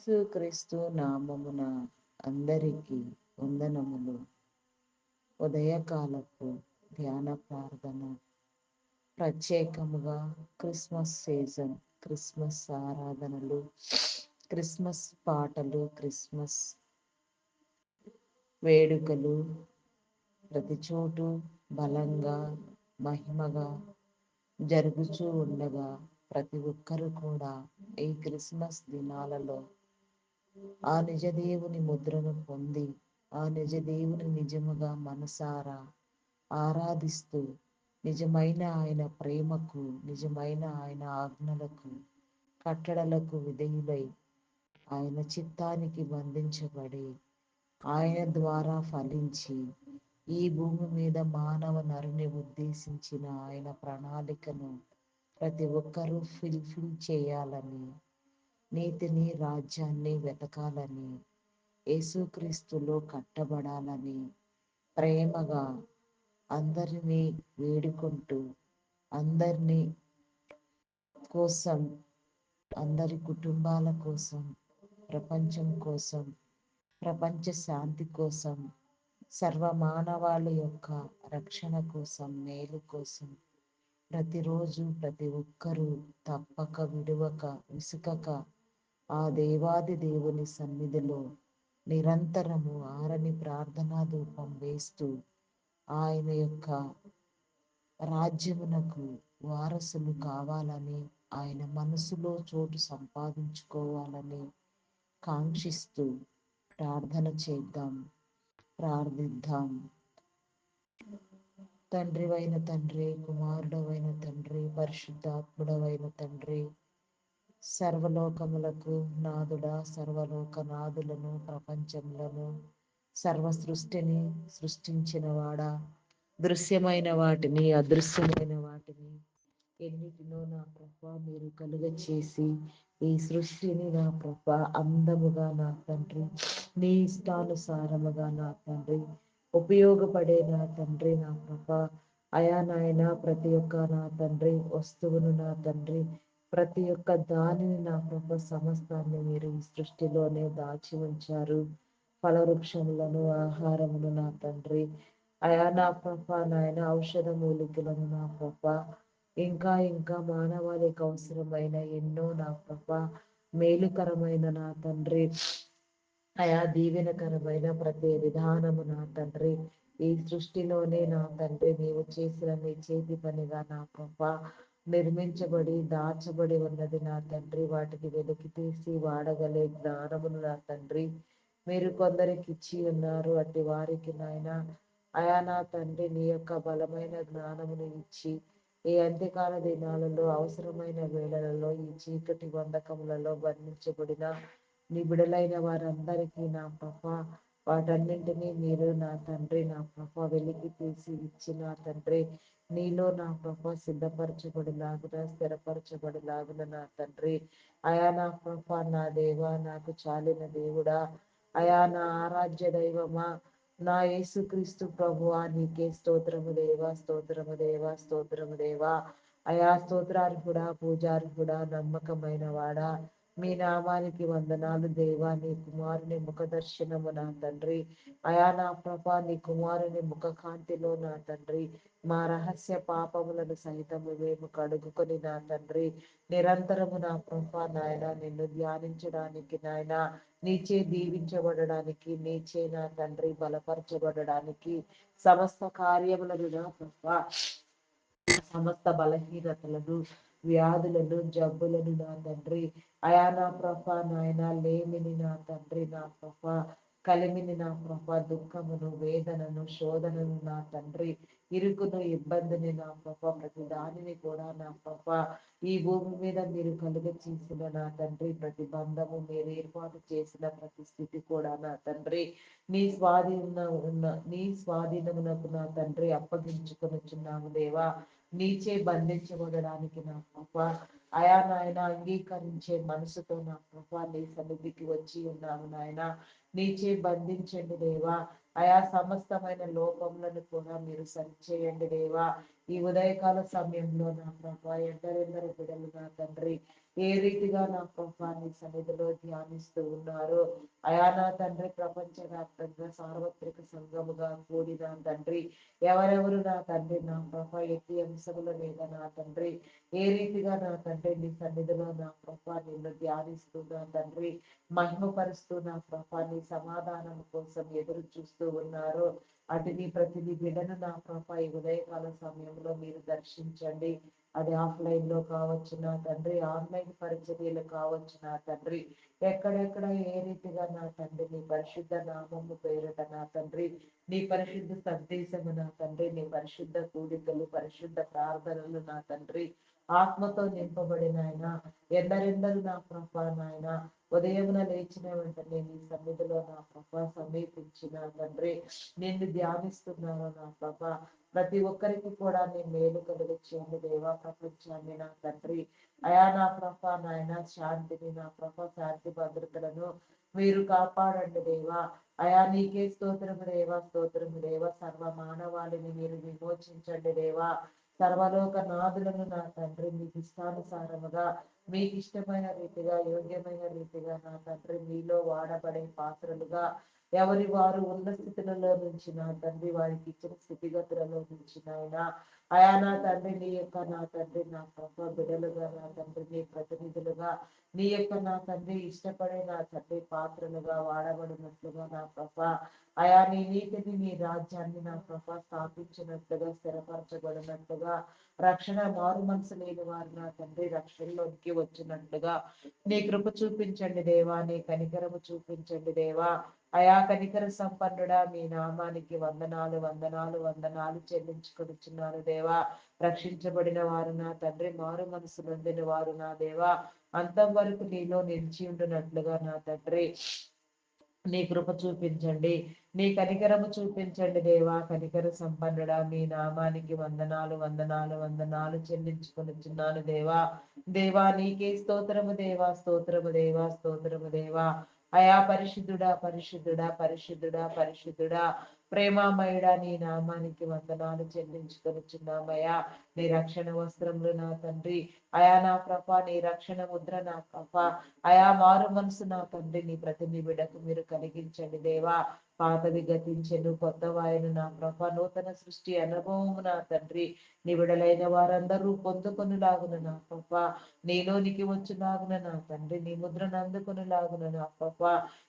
యేసుక్రీస్తు నామమున అందరికీ వందనములు. ఉదయకాలపు ధ్యాన ప్రార్థన, ప్రత్యేకముగా క్రిస్మస్ సీజన్, క్రిస్మస్ ఆరాధనలు, క్రిస్మస్ పాటలు, క్రిస్మస్ వేడుకలు ప్రతి చోటు బలంగా మహిమగా జరుగుతూ ఉండగా ప్రతి ఒక్కరు కూడా ఈ క్రిస్మస్ దినాలలో ఆ నిజదేవుని ముద్రను పొంది ఆ నిజదేవుని నిజముగా మనసారా ఆరాధిస్తూ నిజమైన ఆయన ప్రేమకు, నిజమైన ఆయన ఆజ్ఞలకు, కట్టడలకు విధేయులై ఆయన చిత్తానికి బంధించబడి ఆయన ద్వారా ఫలించి ఈ భూమి మీద మానవ నరుని ఉద్దేశించిన ఆయన ప్రణాళికను ప్రతి ఒక్కరూ ఫుల్ఫిల్ చేయాలని, నీతిని రాజ్యాన్ని వెతకాలని, యేసుక్రీస్తులో కట్టబడాలని ప్రేమగా అందరినీ వేడుకుంటూ అందరినీ కోసం, అందరి కుటుంబాల కోసం, ప్రపంచం కోసం, ప్రపంచ శాంతి కోసం, సర్వమానవాళి యొక్క రక్షణ కోసం, మేలు కోసం ప్రతిరోజు ప్రతి ఒక్కరూ తప్పక విడువక విసుకక ఆ దేవాది దేవుని సన్నిధిలో నిరంతరము ఆరని ప్రార్థనా ధూపం వేస్తూ ఆయన యొక్క రాజ్యమునకు వారసులు కావాలని, ఆయన మనసులో చోటు సంపాదించుకోవాలని కాంక్షిస్తూ ప్రార్థన చేద్దాం, ప్రార్థిద్దాం. తండ్రివైన తండ్రి, కుమారుడవైన తండ్రి, పరిశుద్ధాత్ముడవైన తండ్రి, సర్వలోకములకు నాదుడా, సర్వలోకనాదులను, ప్రపంచములను, సర్వ సృష్టిని సృష్టించిన వాడా, దృశ్యమైన వాటిని అదృశ్యమైన వాటిని ఎన్నిటినో నా ప్రభా మీరు కలుగ చేసి ఈ సృష్టిని నా ప్రభా అందముగా నా తండ్రి, నీ ఇష్టానుసారముగా నా తండ్రి ఉపయోగపడే నా తండ్రి, నా ప్రభా అయా నాయన ప్రతి ఒక్క నా తండ్రి వస్తువును నా తండ్రి ప్రతి ఒక్క దానిని నా ప్రభా సమస్తాన్ని మీరు ఈ సృష్టిలోనే దాచి ఉంచారు. ఫలవృక్షములను, ఆహారమును నా తండ్రి అయా నా ప్రభా నాయన ఔషధ మూలికలను నా ప్రభా ఇంకా ఇంకా మానవాళికి అవసరమైన ఎన్నో నా ప్రభా మేలుకరమైన నా తండ్రి అయా దీవెనకరమైన ప్రతి విధానము నా తండ్రి ఈ సృష్టిలోనే నా తండ్రి నీవు చేసిన నీ చేతి పనిగా నా ప్రభా నిర్మించబడి దాచబడి ఉన్నది నా తండ్రి. వాటిని వెలికి తీసి వాడగలే జ్ఞానమును నా తండ్రి మీరు కొందరికి ఇచ్చి ఉన్నారు. అట్టి వారికి నాయన అయా నా తండ్రి నీ యొక్క బలమైన జ్ఞానమును ఇచ్చి ఈ అంత్యకాల దినాలలో అవసరమైన వేళలలో ఈ చీకటి బంధకములలో బంధించబడిన నీ బిడలైన వారందరికీ నా ప్రభా వాటన్నింటినీ మీరు నా తండ్రి నా ప్రభా వెలికి తీసి ఇచ్చి నా తండ్రి నీలో నా ప్రభా సిద్ధపరచబడిలాగున, స్థిరపరచబడిలాగున నా తండ్రి అయా నా ప్రభా నా దేవా, నాకు చాలిన దేవుడా, అయా నా ఆరాధ్య దైవమా, నా యేసుక్రీస్తు ప్రభువా నీకే స్తోత్రము దేవా, స్తోత్రము దేవా, స్తోత్రము దేవా. అయా స్తోత్రార్హుడా, పూజార్హుడా, నమ్మకమైన వాడా, మీ నామానికి వందనాలు దేవా. నీ కుమారుని ముఖ దర్శనము నా తండ్రి అయా నా ప్రభా నీ కుమారుని ముఖ కాంతిలో నా తండ్రి మా రహస్య పాపములను సహితము మేము కడుగుకొని నా తండ్రి నిరంతరము నా ప్రభా నాయన నిన్ను ధ్యానించడానికి నాయన నీచే దీవించబడడానికి, నీచే నా తండ్రి బలపరచబడడానికి సమస్త కార్యములను నా ప్రభా సమస్త బలహీనతలను, వ్యాధులను, జబ్బులను నా తండ్రి అయా నా ప్రభా నాయన లేమిని నా తండ్రి నా ప్రభా కలిమిని నా ప్రభా దుఃఖమును, వేదనను, శోధనను నా తండ్రి ఇరుకును, ఇబ్బందిని నా ప్రభా ప్రతి దానిని కూడా నా ప్రభా ఈ భూమి మీద మీరు కలుగ చేసిన నా తండ్రి ప్రతి బంధము మీరు ఏర్పాటు చేసిన ప్రతి స్థితి కూడా నా తండ్రి నీ స్వాధీనమునకు నా తండ్రి అప్పగించుకొనిచున్నాము దేవా. నీచే బంధించబడడానికి నా ప్రభా అయా నాయన అంగీకరించే మనసుతో నా ప్రభా నీ సన్నిధికి వచ్చి ఉన్నాము నాయన. నీచే బంధించండి దేవా. అయా సమస్తమైన లోపములను కూడా మీరు సరిచేయండి దేవా. ఈ ఉదయకాల సమయంలో నా ప్రభా ఎందరెందరు బిడలు నా తండ్రి ఏ రీతిగా నా ప్రభా నీ సన్నిధిలో ధ్యానిస్తూ ఉన్నారో అయా నా తండ్రి, ప్రపంచవ్యాప్తంగా సార్వత్రిక సంఘముగా కూడిన తండ్రి ఎవరెవరు నా తండ్రి నా ప్రభా ఎట్టి అంశముల మీద నా తండ్రి ఏ రీతిగా నా తండ్రి నీ సన్నిధిలో నా ప్రభా నిన్ను ధ్యానిస్తూ నా తండ్రి మహిమపరుస్తూ నా ప్రభా నీ సమాధానం కోసం ఎదురు చూస్తూ ఉన్నారు. అటుని ప్రతిని బిడను నా ప్రభా ఈ ఉదయకాల సమయంలో మీరు దర్శించండి. అది ఆఫ్లైన్ లో కావచ్చు నా తండ్రి, ఆన్లైన్ పరిచర్యలు కావచ్చు నా తండ్రి, ఎక్కడెక్కడ ఏ రీతిగా నా తండ్రి నీ పరిశుద్ధ నామము పేరిట నా తండ్రి నీ పరిశుద్ధ సందేశము నా తండ్రి నీ పరిశుద్ధ కూడికలు పరిశుద్ధ ప్రార్థనలు నా తండ్రి ఆత్మతో నింపబడిన ఆయన ఎందరెందరు నా ప్రభా నాయన ఉదయమున లేచిన వెంటనే నీ సన్నిధిలో నా ప్రభా సమీపించిన తండ్రి నిన్ను ధ్యానిస్తున్నాను నా ప్రభా. ప్రతి ఒక్కరికి కూడా నీ మేలు కలుగు చేయండి దేవా. ప్రపంచాన్ని నా తండ్రి అయా నా ప్రభా నాయన శాంతిని నా ప్రభా శాంతి భద్రతలను మీరు కాపాడండి దేవా. అయా నీకే స్తోత్రము దేవా, స్తోత్రము దేవా. సర్వ మానవాళిని మీరు విమోచించండి దేవా. సర్వలోక నాదులను నా తండ్రి మీకు ఇష్టానుసారముగా మీకు ఇష్టమైన రీతిగా యోగ్యమైన రీతిగా నా తండ్రి మీలో వాడబడే పాత్రలుగా ఎవరి వారు ఉన్న స్థితులలో నుంచి నా తండ్రి వారికి ఇచ్చిన స్థితిగతులలో నుంచి నాయన అయా నా తండ్రి నీ యొక్క నా తండ్రి నా ప్రభ బిడలుగా నా తండ్రి నీ ప్రతినిధులుగా నీ యొక్క నా తండ్రి ఇష్టపడే నా తండ్రి పాత్రలుగా వాడబడినట్లుగా నా ప్రభ అయా నీ నీతిని నీ రాజ్యాన్ని నా ప్రభ స్థాపించినట్లుగా స్థిరపరచబడినట్లుగా రక్షణ మారు మనసు లేని వారు నా తండ్రి రక్షణలోనికి వచ్చినట్లుగా నీ కృప చూపించండి దేవా. నీ కనికరము చూపించండి దేవా. అయా కనికర సంపన్నుడా మీ నామానికి వందనాలు వందనాలు వందనాలు చెల్లించుకొనిచున్నారు దేవా. రక్షించబడిన వారు నా తండ్రి మారు మనసు నొందిన వారు నా దేవా అంతం వరకు నీలో నిలిచి ఉండునట్లుగా నా తండ్రి నీ కృప చూపించండి. నీ కనికరము చూపించండి దేవా. కనికర సంపన్నుడా మీ నామానికి వందనాలు వందనాలు వందనాలు చెల్లించుకొనిచున్నాను దేవా. దేవా నీకే స్తోత్రము దేవా, స్తోత్రము దేవా, స్తోత్రము దేవా. అయా పరిశుద్ధుడా పరిశుద్ధుడా పరిశుద్ధుడా పరిశుద్ధుడా ప్రేమామయుడా నీ నామానికి వందనాలు చెల్లించుకొనిచున్నామయ్యా. నీ రక్షణ వస్త్రములు నా తండ్రి అయా నా ప్రభ నీ రక్షణ ముద్ర నా ప్రభ అయా మారు మనసు నా తండ్రి నీ ప్రతి బిడకు మీరు కలిగించండి దేవా. పాతవి గతించెను కొత్త వాయను నా ప్రభ నూతన సృష్టి అనుభవము నా తండ్రి నివిడలైన వారందరూ పొందుకొనులాగున నా ప్రభ నీలోనికి వచ్చులాగున నా తండ్రి నీ ముద్రను అందుకొనులాగున నా ప్రభ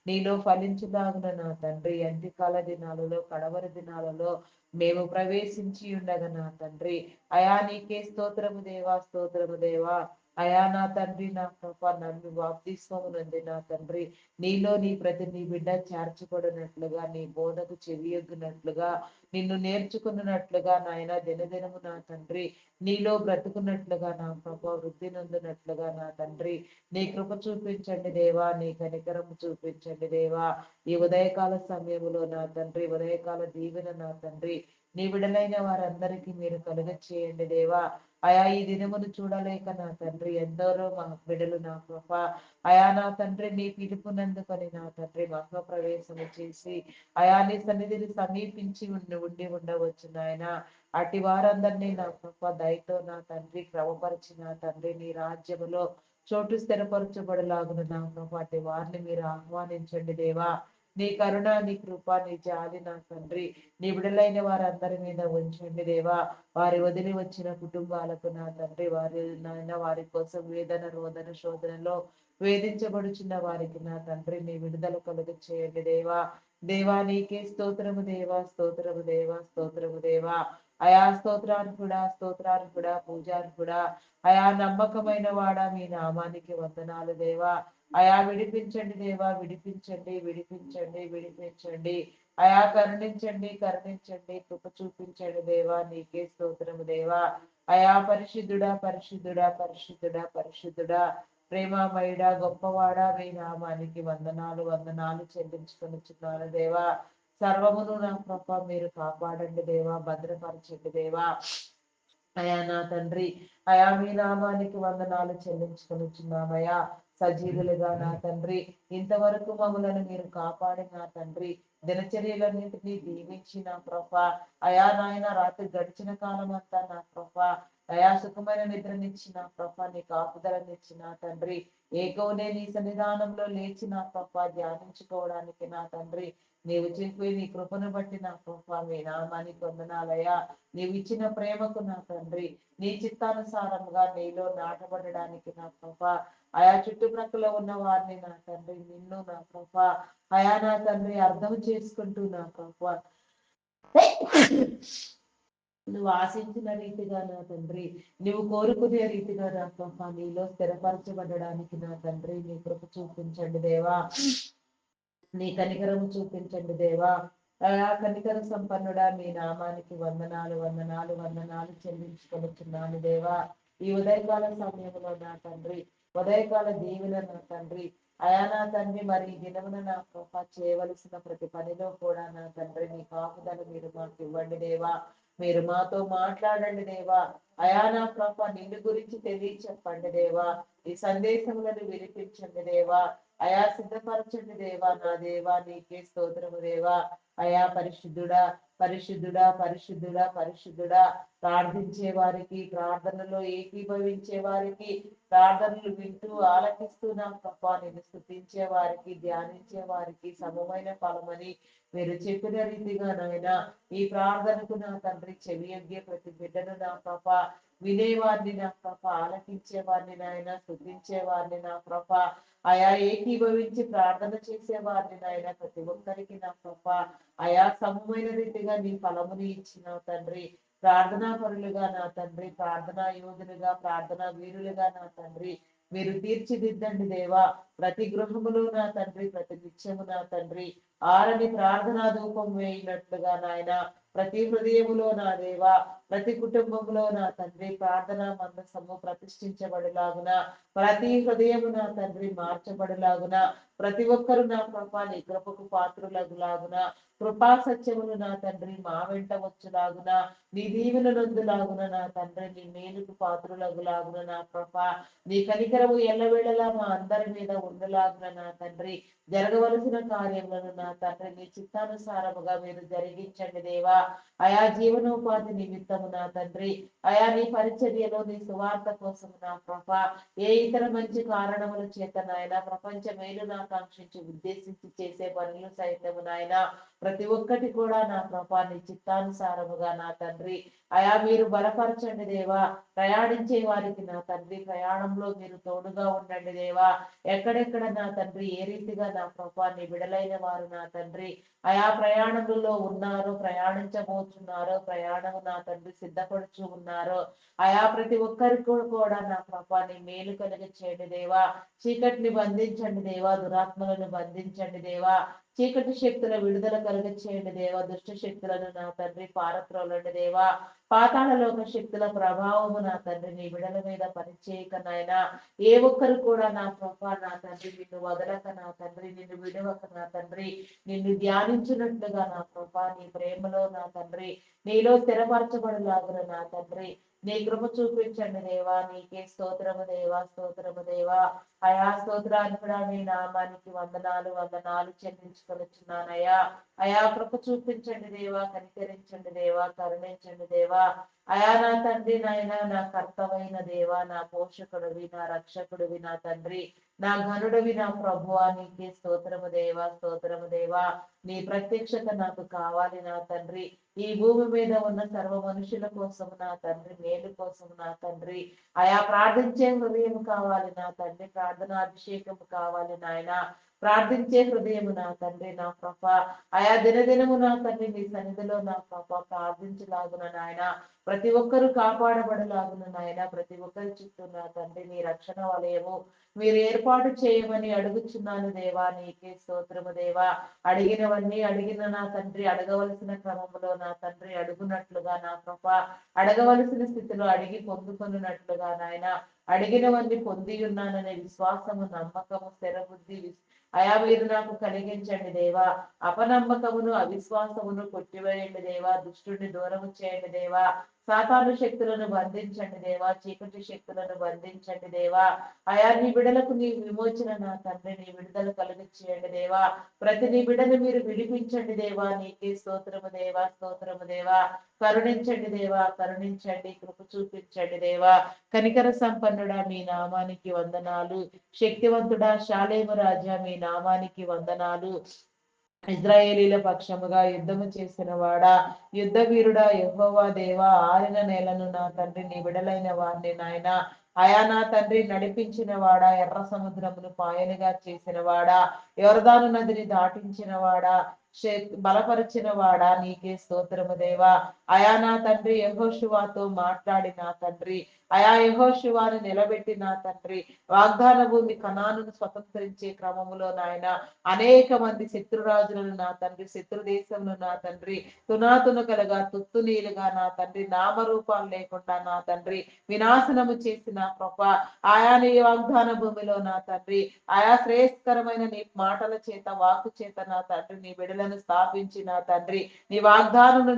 నీలో ఫలించులాగున నా తండ్రి అంత్య కాల దినాలలో కడవరి దినాలలో మేము ప్రవేశించి ఉండగా నా తండ్రి అయా నీకే స్తోత్రము దేవా, స్తోత్రము దేవా. అయా నా తండ్రి నా ప్రభ నన్ను బాప్తిస్మమునంది నా తండ్రి నీలో నీ ప్రతి నీ బిడ్డ చేర్చబడినట్లుగా నీ బోధకు చెవియొగ్గినట్లుగా నిన్ను నేర్చుకున్నట్లుగా నాయన దినదినము నా తండ్రి నీలో బ్రతుకున్నట్లుగా నా ప్రభ వృద్ధి నొందినట్లుగా నా తండ్రి నీ కృప చూపించండి దేవా. నీ కనికరము చూపించండి దేవా. ఈ ఉదయకాల సమయంలో నా తండ్రి ఉదయకాల దీవెన నా తండ్రి నీ విడలైన వారందరికీ మీరు కలుగ చేయండి దేవా. అయా ఈ దినమును చూడలేక నా తండ్రి ఎందరో మా బిడలు నా కృప అయా నా తండ్రి నీ పిలుపునందుకొని నా తండ్రి మహా ప్రవేశము చేసి అయా నీ సన్నిధిని సమీపించి ఉండి ఉండవచ్చు నాయన. అటు వారందరినీ నా కృప దయతో నా తండ్రి క్రమపరిచి నా తండ్రి నీ రాజ్యములో చోటు స్థిరపరచబడలాగున నా కృప అటు వారిని మీరు ఆహ్వానించండి దేవా. నీ కరుణ నీ కృప నీ జాలి నా తండ్రి నీ విడలైన వారందరి మీద ఉంచండి దేవా. వారి వదిలి వచ్చిన కుటుంబాలకు నా తండ్రి వారి నాయన వారి కోసం వేదన రోదన శోధనలో వేధించబడుచున్న వారికి నా తండ్రి నీ విడుదల కలుగ చేయండి దేవా. దేవా నీకే స్తోత్రము దేవా, స్తోత్రము దేవా, స్తోత్రము దేవా. అయా స్తోత్రార్హుడా స్తోత్రార్హుడా పూజార్హుడా అయా నమ్మకమైన వాడా మీ నామానికి వందనాలు దేవా. అయా విడిపించండి దేవా, విడిపించండి విడిపించండి విడిపించండి. అయా కరుణించండి కరుణించండి కృప చూపించండి దేవా. నీకే స్తోత్రము దేవా. అయా పరిశుద్ధుడా పరిశుద్ధుడా పరిశుద్ధుడా పరిశుద్ధుడా ప్రేమామయుడా గొప్పవాడా మీ నామానికి వందనాలు వందనాలు చెల్లించుకొనిచున్నాను దేవా. సర్వమును నా కృప మీరు కాపాడండి దేవా, భద్రపరచండి దేవా. అయా నా తండ్రి అయా మీ నామానికి వందనాలు చెల్లించుకొనిచున్నామయ్యా. సజీవులుగా నా తండ్రి ఇంతవరకు మమ్మలను మీరు కాపాడి నా తండ్రి దినచర్యలన్నింటినీ దీవించి నా ప్రభ అయా నాయన రాత్రి గడిచిన కాలం అంతా నా ప్రభ అయా సుఖమైన నిద్రనిచ్చిన ప్రభా, నీ కాపుదలనిచ్చిన తండ్రి, ఏకవునే నీ సన్నిధానంలో లేచిన ప్రభా ధ్యానించుకోవడానికి నా తండ్రి, నీవు చెప్పి నీ కృపను బట్టి నా ప్రభా మీ నామానికి వందనాలయ్యా. నీవు ఇచ్చిన ప్రేమకు నా తండ్రి, నీ చిత్తానుసారంగా నీలో నాటబడడానికి నా ప్రభా, ఆయా చుట్టుప్రక్కల ఉన్న వారిని నా తండ్రి, నిన్ను నా ప్రభా, అయా నా తండ్రి అర్థం చేసుకుంటూ నా ప్రభా, నువ్వు ఆశించిన రీతిగా నా తండ్రి, నువ్వు కోరుకునే రీతిగా నా ప్రభా నీలో స్థిరపరచబడడానికి నా తండ్రి నీ కృప చూపించండి దేవా, నీ కనికరము చూపించండి దేవా. కనికర సంపన్నుడా మీ నామానికి వందనాలు వందనాలు వందనాలు చెల్లించుకొనుచున్నాను దేవా. ఈ ఉదయకాల సమయంలో నా తండ్రి, ఉదయకాల దీవెన నా తండ్రి, అయా నా తండ్రి, మరి ఈ దినమున నా ప్రభా చేయవలసిన ప్రతి పనిలో కూడా నా తండ్రి నీ కాపుదల మీరు మాకు ఇవ్వండి దేవా. మీరు మాతో మాట్లాడండి దేవా. అయా నా ప్రభా నిన్ను గురించి తెలియచెప్పండి దేవా. ఈ సందేశములను వినిపించండి దేవా. అయా సిద్ధపరచండి దేవా. నా దేవా నీకే స్తోత్రము దేవా. అయా పరిశుద్ధుడా పరిశుద్ధుడా పరిశుద్ధుడా పరిశుద్ధుడా, ప్రార్థించే వారికి, ప్రార్థనలో ఏకీభవించే వారికి, ప్రార్థనలు వింటూ ఆలకిస్తూ నా ప్రభా నిన్ను స్తుతించే వారికి, ధ్యానించే వారికి సమమైన ఫలమని మీరు చెప్పిన రీతిగా నాయన ఈ ప్రార్థనకు నా తండ్రి చెవియొగ్గే ప్రతి బిడ్డను నా ప్రభా, వినేవారిని నా ప్రభా, ఆలకించే వారిని నాయన, స్తుతించే వారిని నా ప్రభా, అయా ఏకీభవించి ప్రార్థన చేసే వారిని నాయన ప్రతి ఒక్కరికి నా ప్రభా, అయా సమమైన రీతిగా నీ ఫలముని ఇచ్చిన తండ్రి, ప్రార్థనా పరులుగా నా తండ్రి, ప్రార్థనా యోధులుగా, ప్రార్థనా వీరులుగా నా తండ్రి మీరు తీర్చిదిద్దండి దేవా. ప్రతి గృహములో నా తండ్రి, ప్రతి నిత్యము నా తండ్రి ఆరని ప్రార్థనా ధూపం వేయినట్లుగా నాయన, ప్రతి హృదయములో నా దేవా, ప్రతి కుటుంబంలో నా తండ్రి ప్రార్థనా మందసము ప్రతిష్ఠించబడులాగున, ప్రతి హృదయము నా తండ్రి మార్చబడులాగున, ప్రతి ఒక్కరు నా ప్రభా నీ కృపకు పాత్రులగులాగున, కృపా సత్యములు నా తండ్రి మా వెంట వచ్చులాగున, నీ దీవెనలొందులాగున నా తండ్రి, నీ మేలుకు పాత్రులగులాగున నా ప్రభా, నీ కనికరము ఎల్లవేళలా మా అందరి మీద ఉండలాగున నా తండ్రి, జరగవలసిన కార్యములను నా తండ్రి నీ చిత్తానుసారముగా మీరు జరిగించండి దేవా. అయా జీవనోపాధి నిమిత్తము నా తండ్రి, అయా నీ పరిచర్యలో నీ సువార్త కోసం నా ప్రభా, ఏ ఇతర మంచి కారణముల చేత నాయన ప్రపంచ మేలును ఆకాంక్షించి ఉద్దేశించి చేసే పనులు సైతము నాయన ప్రతి ఒక్కటి కూడా నా ప్రభా నీ చిత్తానుసారముగా నా తండ్రి, అయా మీరు బలపరచండి దేవా. ప్రయాణించే వారికి నా తండ్రి ప్రయాణంలో మీరు తోడుగా ఉండండి దేవా. ఎక్కడెక్కడ నా తండ్రి ఏ రీతిగా నా ప్రభా నీ విడలైన వారు నా తండ్రి అయా ప్రయాణములలో ఉన్నారో, ప్రయాణించబోతున్నారో, ప్రయాణము నా తండ్రి సిద్ధపడుచు ఉన్నారో, అయా ప్రతి ఒక్కరికి కూడా నా ప్రభా నీ మేలు కలిగ చేయండి దేవా. చీకటిని బంధించండి దేవా, దురాత్మలను బంధించండి దేవా, చీకటి శక్తుల విడుదల కలుగ చేయండి దేవా, దుష్ట శక్తులను నా తండ్రి పారత్రోలండి దేవా, పాతాళలోక శక్తుల ప్రభావము నా తండ్రి నీ విడల మీద పనిచేయక నాయనా, ఏ ఒక్కరు కూడా నా ప్రభా నా తండ్రి నిన్ను వదలక నా తండ్రి, నిన్ను విడవక నా తండ్రి, నిన్ను ధ్యానించినట్లుగా నా ప్రభా నీ ప్రేమలో నా తండ్రి నీలో స్థిరపరచబడులాగున నా తండ్రి నీ కృప చూపించండి దేవా. నీకే స్తోత్రము దేవా, స్తోత్రము దేవా. అయా స్తోత్రార్పణ మీ నామానికి వందనాలు వందనాలు చెల్లించుకొనుచున్నానయ్యా. అయా కృప చూపించండి దేవా, కనికరించండి దేవా, కరుణించండి దేవా. అయా నా తండ్రి నాయన, నా కర్తవైన దేవా, నా పోషకుడివి, నా రక్షకుడివి నా తండ్రి, నా ఘనుడివి, నా ప్రభువా, నీకే స్తోత్రము దేవా, స్తోత్రము దేవా. నీ ప్రత్యక్షత నాకు కావాలి నా తండ్రి, ఈ భూమి మీద ఉన్న సర్వ మనుషుల కోసం నా తండ్రి, మేలు కోసం నా తండ్రి, అయా ప్రార్థించే హృదయం కావాలి నా తండ్రి, ప్రార్థనాభిషేకం కావాలి నాయన, ప్రార్థించే హృదయము నా తండ్రి నా ప్రభా, అయా దినదినము నా తండ్రి నీ సన్నిధిలో నా ప్రభా ప్రార్థించలాగున నాయన, ప్రతి ఒక్కరూ కాపాడబడలాగున నాయన, ప్రతి ఒక్కరి చుట్టూ నా తండ్రి నీ రక్షణ వలయము మీరు ఏర్పాటు చేయమని అడుగుచున్నాను దేవా. నీకే స్తోత్రము దేవా. అడిగినవన్నీ అడిగిన నా తండ్రి అడగవలసిన క్రమములో నా తండ్రి అడుగునట్లుగా నా ప్రభా, అడగవలసిన స్థితిలో అడిగి పొందుకొనున్నట్లుగా నాయన, అడిగినవన్నీ పొంది ఉన్నాననే విశ్వాసము, నమ్మకము, స్థిరబుద్ధి అయా మీరు నాకు కలిగించండి దేవా. అపనమ్మకమును అవిశ్వాసమును కొట్టివేయండి దేవా, దుష్టుని దూరము చేయండి దేవా, సాతాను శక్తులను బంధించండి దేవా, చీకటి శక్తులను బంధించండి దేవా. అయా నీ బిడలకు నీ విమోచన నా తండ్రి, నీ విడుదల కలిగించేయండి దేవా. ప్రతి నీ బిడను మీరు విడిపించండి దేవా. నీకే స్తోత్రము దేవా, స్తోత్రము దేవా. కరుణించండి దేవా, కరుణించండి, కృప చూపించండి దేవా. కనికర సంపన్నుడా మీ నామానికి వందనాలు. శక్తివంతుడా షాలేము రాజా మీ నామానికి వందనాలు. ఇజ్రాయేలీల పక్షముగా యుద్ధము చేసిన వాడా, యుద్ధ వీరుడా యెహోవా దేవా, ఆరిన నేలను నా తండ్రి నీ విడలైన వారిని నాయన అయా నా తండ్రి నడిపించిన వాడా, ఎర్ర సముద్రమును పాయలుగా చేసిన వాడా, యొర్దాను నదిని దాటించిన వాడా, బలపరిచిన వాడా, నీకే స్తోత్రము దేవా. అయా నా తండ్రి యెహోషువతో మాట్లాడి నా తండ్రి, అయా యెహోషువను నిలబెట్టి నా తండ్రి వాగ్దాన భూమి కనానును స్వతంత్రించే క్రమములో నాయన అనేక మంది శత్రురాజులను నా తండ్రి, శత్రు దేశంలో నా తండ్రి తునాతునకలుగా తుత్తునీలుగా నా తండ్రి నామరూపాలు లేకుండా నా తండ్రి వినాశనము చేసిన కృప ఆయా నీ వాగ్దాన భూమిలో నా తండ్రి, ఆయా శ్రేయస్కరమైన నీ మాటల చేత వాక్కు చేత నా తండ్రి నీ బిడలను స్థాపించి నా తండ్రి నీ వాగ్దానము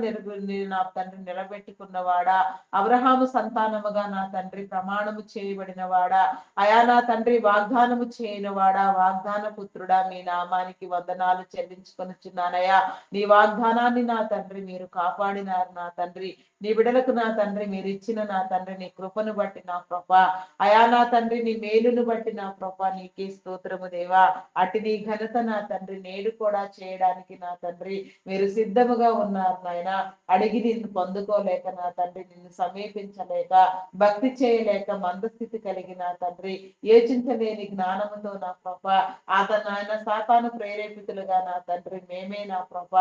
నా తండ్రి నిలబెట్టుకున్నవాడా, అబ్రహాము సంతానముగా నా తండ్రి ప్రమాణము చేయబడిన వాడా, అయా నా తండ్రి వాగ్దానము చేయనివాడా, వాగ్దాన పుత్రుడా మీ నామానికి వందనాలు చెల్లించుకొనిచున్నానయ్యా. నీ వాగ్దానాన్ని నా తండ్రి మీరు కాపాడినారు నా తండ్రి. నీ బిడలకు నా తండ్రి మీరు ఇచ్చిన నా తండ్రి నీ కృపను బట్టి నా కృప, అయా నా తండ్రి నీ మేలును బట్టి నా కృప, నీకే స్తోత్రము దేవా. అటు నీ ఘనత నా తండ్రి నేడు కూడా చేయడానికి నా తండ్రి మీరు సిద్ధముగా ఉన్నారు నాయన. అడిగి నిన్ను పొందుకోలేక నా తండ్రి నిన్ను సమీపించలేక భక్తి చేయలేక మందస్థితి కలిగి నా తండ్రి యోచించలేని జ్ఞానముతో నా కృప, అతను ఆయన సాతాను ప్రేరేపితులుగా నా తండ్రి మేమే నా కృప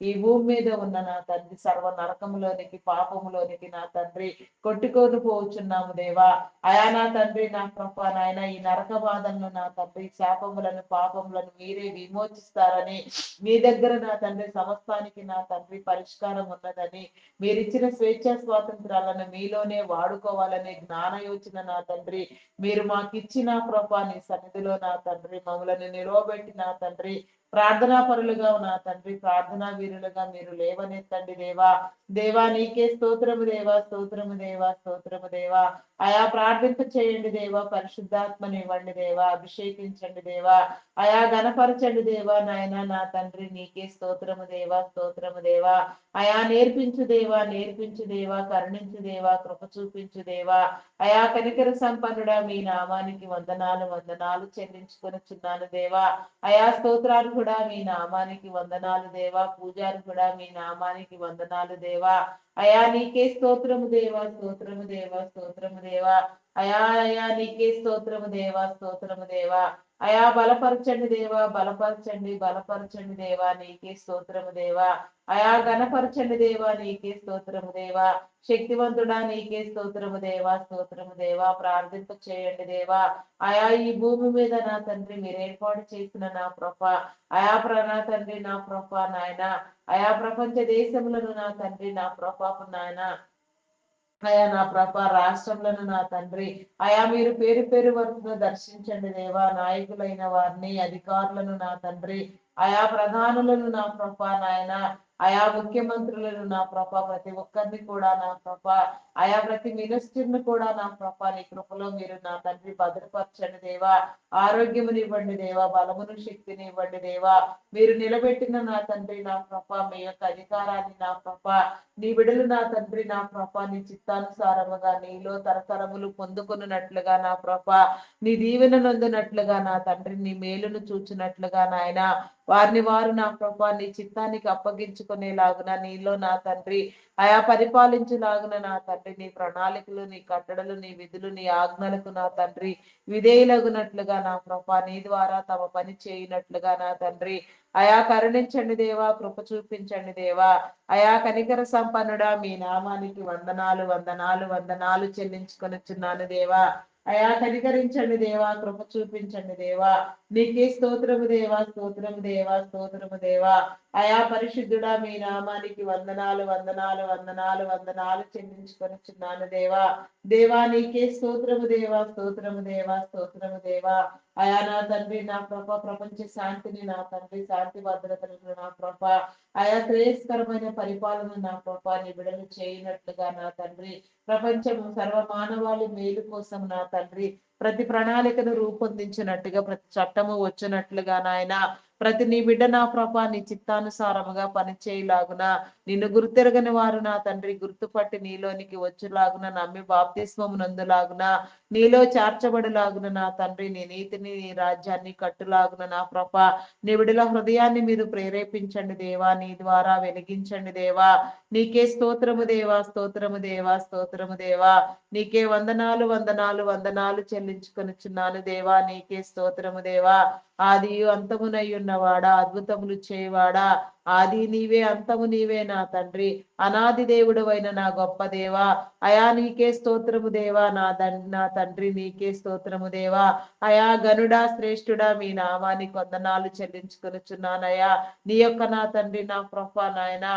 ఈ భూమి మీద ఉన్న నా తండ్రి సర్వ నరకములోనికి పాపములోనికి నా తండ్రి కొట్టుకొని పోవచ్చున్నాము దేవా. అయా నా తండ్రి నా కృప నాయన ఈ నరక బాధలను నా తండ్రి శాపములను పాపములను మీరే విమోచిస్తారని, మీ దగ్గర నా తండ్రి సమస్తానికి నా తండ్రి పరిష్కారం ఉన్నదని, మీరిచ్చిన స్వేచ్ఛ స్వాతంత్రాలను మీలోనే వాడుకోవాలనే జ్ఞాన యోచన నా తండ్రి మీరు మాకిచ్చిన కృప నీ సన్నిధిలో నా తండ్రి మమ్మలను నిలవబెట్టి నా తండ్రి ప్రార్థనా పరులుగా నా తండ్రి ప్రార్థనా వీరులుగా మీరు లేవనెత్తండి దేవా. దేవా నీకే స్తోత్రము దేవా, స్తోత్రము దేవా, స్తోత్రము దేవా. అయా ప్రార్థింప చేయండి దేవా, పరిశుద్ధాత్మని ఇవ్వండి దేవా, అభిషేకించండి దేవా, అయా గణపరచండి దేవా. నాయన నా తండ్రి నీకే స్తోత్రము దేవా, స్తోత్రము దేవా. అయా నేర్పించు దేవా, నేర్పించు దేవా, కరుణించు దేవా, కృప చూపించు దేవా. అయా కనికర సంపన్నుడా మీ నామానికి వందనాలు వందనాలు చెల్లించుకొనిచున్నాను దేవా. అయా స్తోత్రాలు కూడా మీ నామానికి వందనాలు దేవా, పూజారు కూడా మీ నామానికి వందనాలు దేవా. అయా నీకే స్తోత్రము దేవా, స్తోత్రము దేవా, స్తోత్రము దేవా. అయా అయా నీకే స్తోత్రము దేవా, స్తోత్రము దేవా. అయా బలపరచండి దేవా, బలపరచండి, బలపరచండి దేవా, నీకే స్తోత్రము దేవా. అయా గణపరచండి దేవా, నీకే స్తోత్రము దేవా. శక్తివంతుడా నీకే స్తోత్రము దేవా, స్తోత్రము దేవా. ప్రార్థింప చేయండి దేవా. అయా ఈ భూమి మీద నా తండ్రి మీరు ఏర్పాటు చేసిన నా కృప, అయా నా తండ్రి నా కృప నాయన, అయా ప్రపంచ దేశములను నా తండ్రి నా కృపకు నాయన, అయా నా ప్రభ రాష్ట్రంలో నా తండ్రి అయా మీరు పేరు పేరు వరకు దర్శించండి దేవా. నాయకులైన వారిని అధికారులను నా తండ్రి, అయా ప్రధానులను నా ప్రభ నాయన, అయా ముఖ్యమంత్రులను నా ప్రభ ప్రతి ఒక్కరిని కూడా నా ప్రభ, అయా ప్రతి మినిస్టర్ని కూడా నా ప్రభ నీ కృపలో మీరు నా తండ్రి భద్రపరచండి దేవా. ఆరోగ్యమునివ్వండి దేవా, బలమును శక్తిని ఇవ్వండి దేవా. మీరు నిలబెట్టిన నా తండ్రి నా ప్రభ మీ యొక్క అధికారాన్ని నా ప్రభ నీ బిడలు నా తండ్రి నా ప్రభ నీ చిత్తానుసారముగా నీలో తరతరములు పొందుకున్నట్లుగా నా ప్రభ నీ దీవెన నొందినట్లుగా నా తండ్రి నీ మేలును చూచినట్లుగా నాయన వారిని వారు నా ప్రభ నీ చిత్తానికి అప్పగించుకునేలాగున నీలో నా తండ్రి అయా పరిపాలించులాగున నా తండ్రి నీ ప్రణాళికలు నీ కట్టడలు నీ విధులు నీ ఆజ్ఞలకు నా తండ్రి విధేయులగునట్లుగా నా ప్రభ నీ ద్వారా తమ పని చేయనట్లుగా నా తండ్రి అయా కరుణించండి దేవా, కృప చూపించండి దేవా. అయా కనికర సంపన్నుడా మీ నామానికి వందనాలు వందనాలు వందనాలు చెల్లించుకొనిచున్నాను దేవా. అయా కనికరించండి దేవా, కృప చూపించండి దేవా. నీకే స్తోత్రము దేవా, స్తోత్రము దేవా, స్తోత్రము దేవా. అయా పరిశుద్ధుడా మీ నామానికి వందనాలు వందనాలు వందనాలు వందనాలు చెల్లించుకొనిచున్నాను దేవా. దేవా నీకే స్తోత్రము దేవా, స్తోత్రము దేవా, స్తోత్రము దేవా. అయా నా తండ్రి నా ప్రభ ప్రపంచ శాంతిని నా తండ్రి శాంతి భద్రతలను నా ప్రభ ఆయా శ్రేయస్కరమైన పరిపాలన నా ప్రభ నీ బిడలు చేయనట్లుగా నా తండ్రి ప్రపంచం సర్వ మానవాళి మేలు కోసం నా తండ్రి ప్రతి ప్రణాళికను రూపొందించినట్టుగా ప్రతి చట్టము వచ్చినట్లుగా నాయన ప్రతి నీ బిడ్డ నా ప్రభా నీ చిత్తానుసారముగా పనిచేయలాగున నిన్ను గుర్తెరగని వారు నా తండ్రి గుర్తుపట్టి నీలోనికి వచ్చులాగున నమ్మి బాప్తిస్మము నందులాగున నీలో చేర్చబడిలాగున నా తండ్రి నీ నీతిని నీ రాజ్యాన్ని కట్టులాగున నా ప్రభా నీ విడుల హృదయాన్ని మీరు ప్రేరేపించండి దేవా నీ ద్వారా వెలిగించండి దేవా నీకే స్తోత్రము దేవా స్తోత్రము దేవా స్తోత్రము దేవా నీకే వందనాలు వందనాలు వందనాలు చెల్లించుకొనిచున్నాను దేవా నీకే స్తోత్రము దేవా ఆది అంతమునై ఉన్నవాడా అద్భుతములు చేయవాడా ఆది నీవే అంతము నీవే నా తండ్రి అనాది దేవుడు అయిన నా గొప్ప దేవా అయా నీకే స్తోత్రము దేవా నా తండ్రి నీకే స్తోత్రము దేవా అయా గనుడా శ్రేష్ఠుడా మీ నామానికి వందనాలు చెల్లించుకొనిచున్నానయ్యా నీ యొక్క నా తండ్రి నా ప్రభా నాయన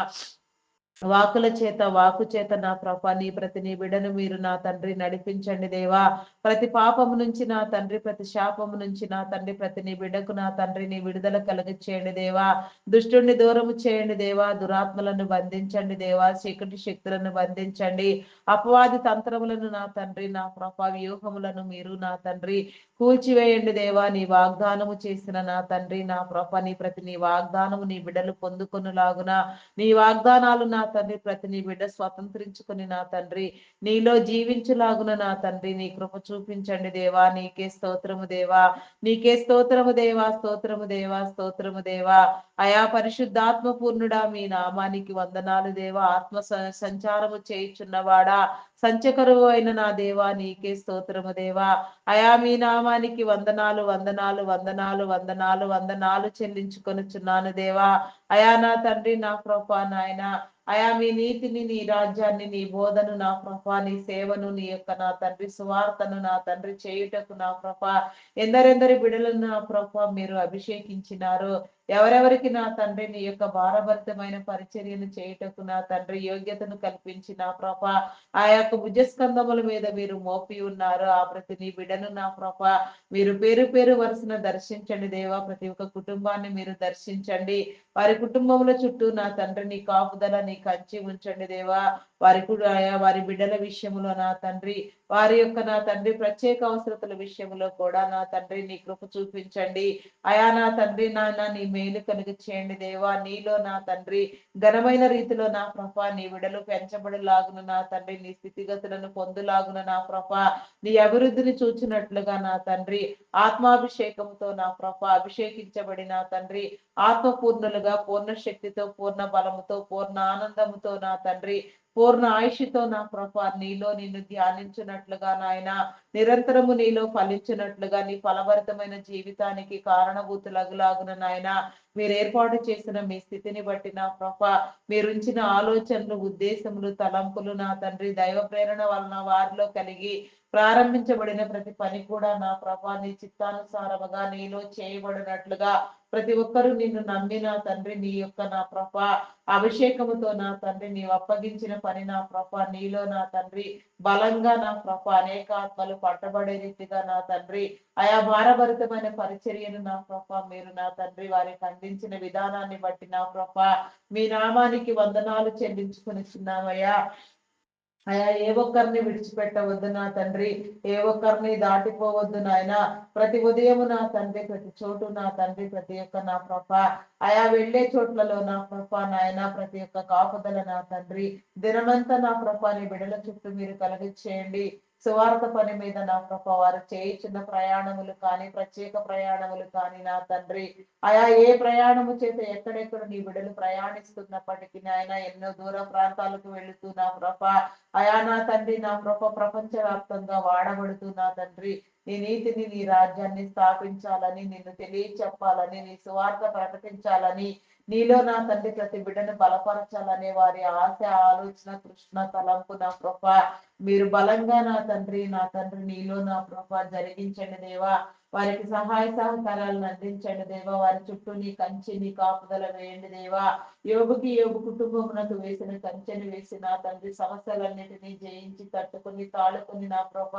వాకు చేత నా ప్రభా నీ బిడను మీరు నా తండ్రి నడిపించండి దేవా ప్రతి పాపము నుంచి నా తండ్రి ప్రతి శాపము నుంచి నా తండ్రి ప్రతి నీ బిడ్డకు నా తండ్రి నీ విడుదల చేయండి దేవా దుష్టుణ్ణి దూరము చేయండి దేవా దురాత్మలను బంధించండి దేవా చీకటి శక్తులను బంధించండి అపవాది తంత్రములను నా తండ్రి నా ప్రభా వ్యూహములను మీరు నా తండ్రి కూల్చివేయండి దేవా నీ వాగ్దానము చేసిన నా తండ్రి నా ప్రభ నీ వాగ్దానము నీ బిడ్డలు పొందుకొనులాగున నీ వాగ్దానాలు నా తండ్రి ప్రతి నీ బిడ్డ స్వతంత్రించుకుని నా తండ్రి నీలో జీవించులాగున నా తండ్రి నీ కృప చూపించండి దేవా నీకే స్తోత్రము దేవా నీకే స్తోత్రము దేవా స్తోత్రము దేవా స్తోత్రము దేవా అయా పరిశుద్ధాత్మ పూర్ణుడా మీ నామానికి వందనాలు దేవా ఆత్మ సంచారము చేయుచున్నవాడా సంచకరువు అయిన నా దేవా నీకే స్తోత్రము దేవా అయా మీ నామానికి వందనాలు వందనాలు వందనాలు వందనాలు వందనాలు చెల్లించుకొనుచున్నాను దేవా అయా నా తండ్రి నా కృప నాయన అయా మీ నీతిని నీ రాజ్యాన్ని నీ బోధను నా ప్రభ నీ సేవను నీ యొక్క నా తండ్రి సువార్తను నా తండ్రి చేయుటకు నా ప్రభ ఎందరెందరి బిడలను నా ప్రభ మీరు అభిషేకించినారు ఎవరెవరికి నా తండ్రి నీ యొక్క భారభరితమైన పరిచర్యను చేయుటకు నా తండ్రి యోగ్యతను కల్పించి నా ప్రభ ఆ యొక్క భుజస్కంధముల మీద మీరు మోపి ఉన్నారు ఆ ప్రతి నీ బిడను నా ప్రభ మీరు పేరు పేరు వరుసన దర్శించండి దేవా ప్రతి ఒక్క కుటుంబాన్ని మీరు దర్శించండి వారి కుటుంబముల చుట్టూ నా తండ్రి నీ కాపుదల నీ కంచి ఉంచండి దేవా వారి బిడ్డల విషయములో నా తండ్రి వారి యొక్క నా తండ్రి ప్రత్యేక అవసరతల విషయంలో కూడా నా తండ్రి నీ కృప చూపించండి అయా నా తండ్రి నాన్న నీ మేలు కలుగు చేయండి దేవా నీలో నా తండ్రి ఘనమైన రీతిలో నా ప్రభ నీ విడలు పెంచబడిలాగున నా తండ్రి నీ స్థితిగతులను పొందులాగున నా ప్రభ నీ అభివృద్ధిని చూచినట్లుగా నా తండ్రి ఆత్మాభిషేకంతో నా ప్రభ అభిషేకించబడి నా తండ్రి ఆత్మపూర్ణులుగా పూర్ణ శక్తితో పూర్ణ బలముతో పూర్ణ ఆనందముతో నా తండ్రి పూర్ణ ఆయుషితో నా ప్రభ నీలో నిన్ను ధ్యానించినట్లుగా నాయన నిరంతరము నీలో ఫలించినట్లుగా నీ ఫలభరితమైన జీవితానికి కారణభూతులగులాగున నాయన మీరు ఏర్పాటు చేసిన మీ స్థితిని బట్టి నా ప్రభ మీరుంచిన ఆలోచనలు ఉద్దేశములు తలంపులు నా తండ్రి దైవ ప్రేరణ వలన వారిలో కలిగి ప్రారంభించబడిన ప్రతి పని కూడా నా ప్రభా నీ చిత్తానుసారముగా నీలో చేయబడినట్లుగా ప్రతి ఒక్కరూ నిన్ను నమ్మి నా తండ్రి నీ యొక్క నా ప్రభ అభిషేకముతో నా తండ్రి నీవు అప్పగించిన పని నా ప్రభ నీలో నా తండ్రి బలంగా నా ప్రభ అనేక ఆత్మలు పట్టబడే రీతిగా నా తండ్రి ఆయా భారభరితమైన పరిచర్యను నా ప్రభ మీరు నా తండ్రి వారికి అందించిన విధానాన్ని బట్టి నా ప్రభ మీ నామానికి వందనాలు చెల్లించుకుని చిన్నామయ్యా అయా ఏ ఒక్కరిని విడిచిపెట్టవద్దు నా తండ్రి ఏ ఒక్కరిని దాటిపోవద్దు నాయన ప్రతి ఉదయము నా తండ్రి ప్రతి చోటు నా తండ్రి ప్రతి ఒక్క నా ప్రభ ఆయా వెళ్లే చోట్లలో నా ప్రభ నాయన ప్రతి ఒక్క కాపుదల నా తండ్రి దినమంతా నా ప్రభాని బిడల చుట్టూ మీరు చేయండి సువార్త పని మీద నా ప్రభ వారు చేయించిన ప్రయాణములు కానీ ప్రత్యేక ప్రయాణములు కానీ నా తండ్రి ఆయా ఏ ప్రయాణము చేత ఎక్కడెక్కడ నీ బిడలు ప్రయాణిస్తున్నప్పటికీ నాయన ఎన్నో దూర ప్రాంతాలకు వెళుతూ నా ప్రభ అయా నా తండ్రి నా ప్రభ ప్రపంచ వ్యాప్తంగా వాడబడుతూ నా తండ్రి నీ నీతిని నీ రాజ్యాన్ని స్థాపించాలని నిన్ను తెలియచెప్పాలని నీ సువార్త ప్రకటించాలని నీలో నా తండ్రి ప్రతి బిడ్డను బలపరచాలనే వారి ఆశ ఆలోచన కృష్ణ తలంపు నా ప్రభ మీరు బలంగా నా తండ్రి నీలో నా ప్రభ జరిగించండి దేవా వారికి సహాయ సహకారాలను అందించండి దేవా వారి చుట్టూ నీ కంచి నీ కాపుదల వేయండి దేవా యోగు కుటుంబమునకు వేసిన కంచెని వేసి నా తండ్రి సమస్యలన్నిటినీ జయించి తట్టుకుని తాళుకుని నా ప్రభ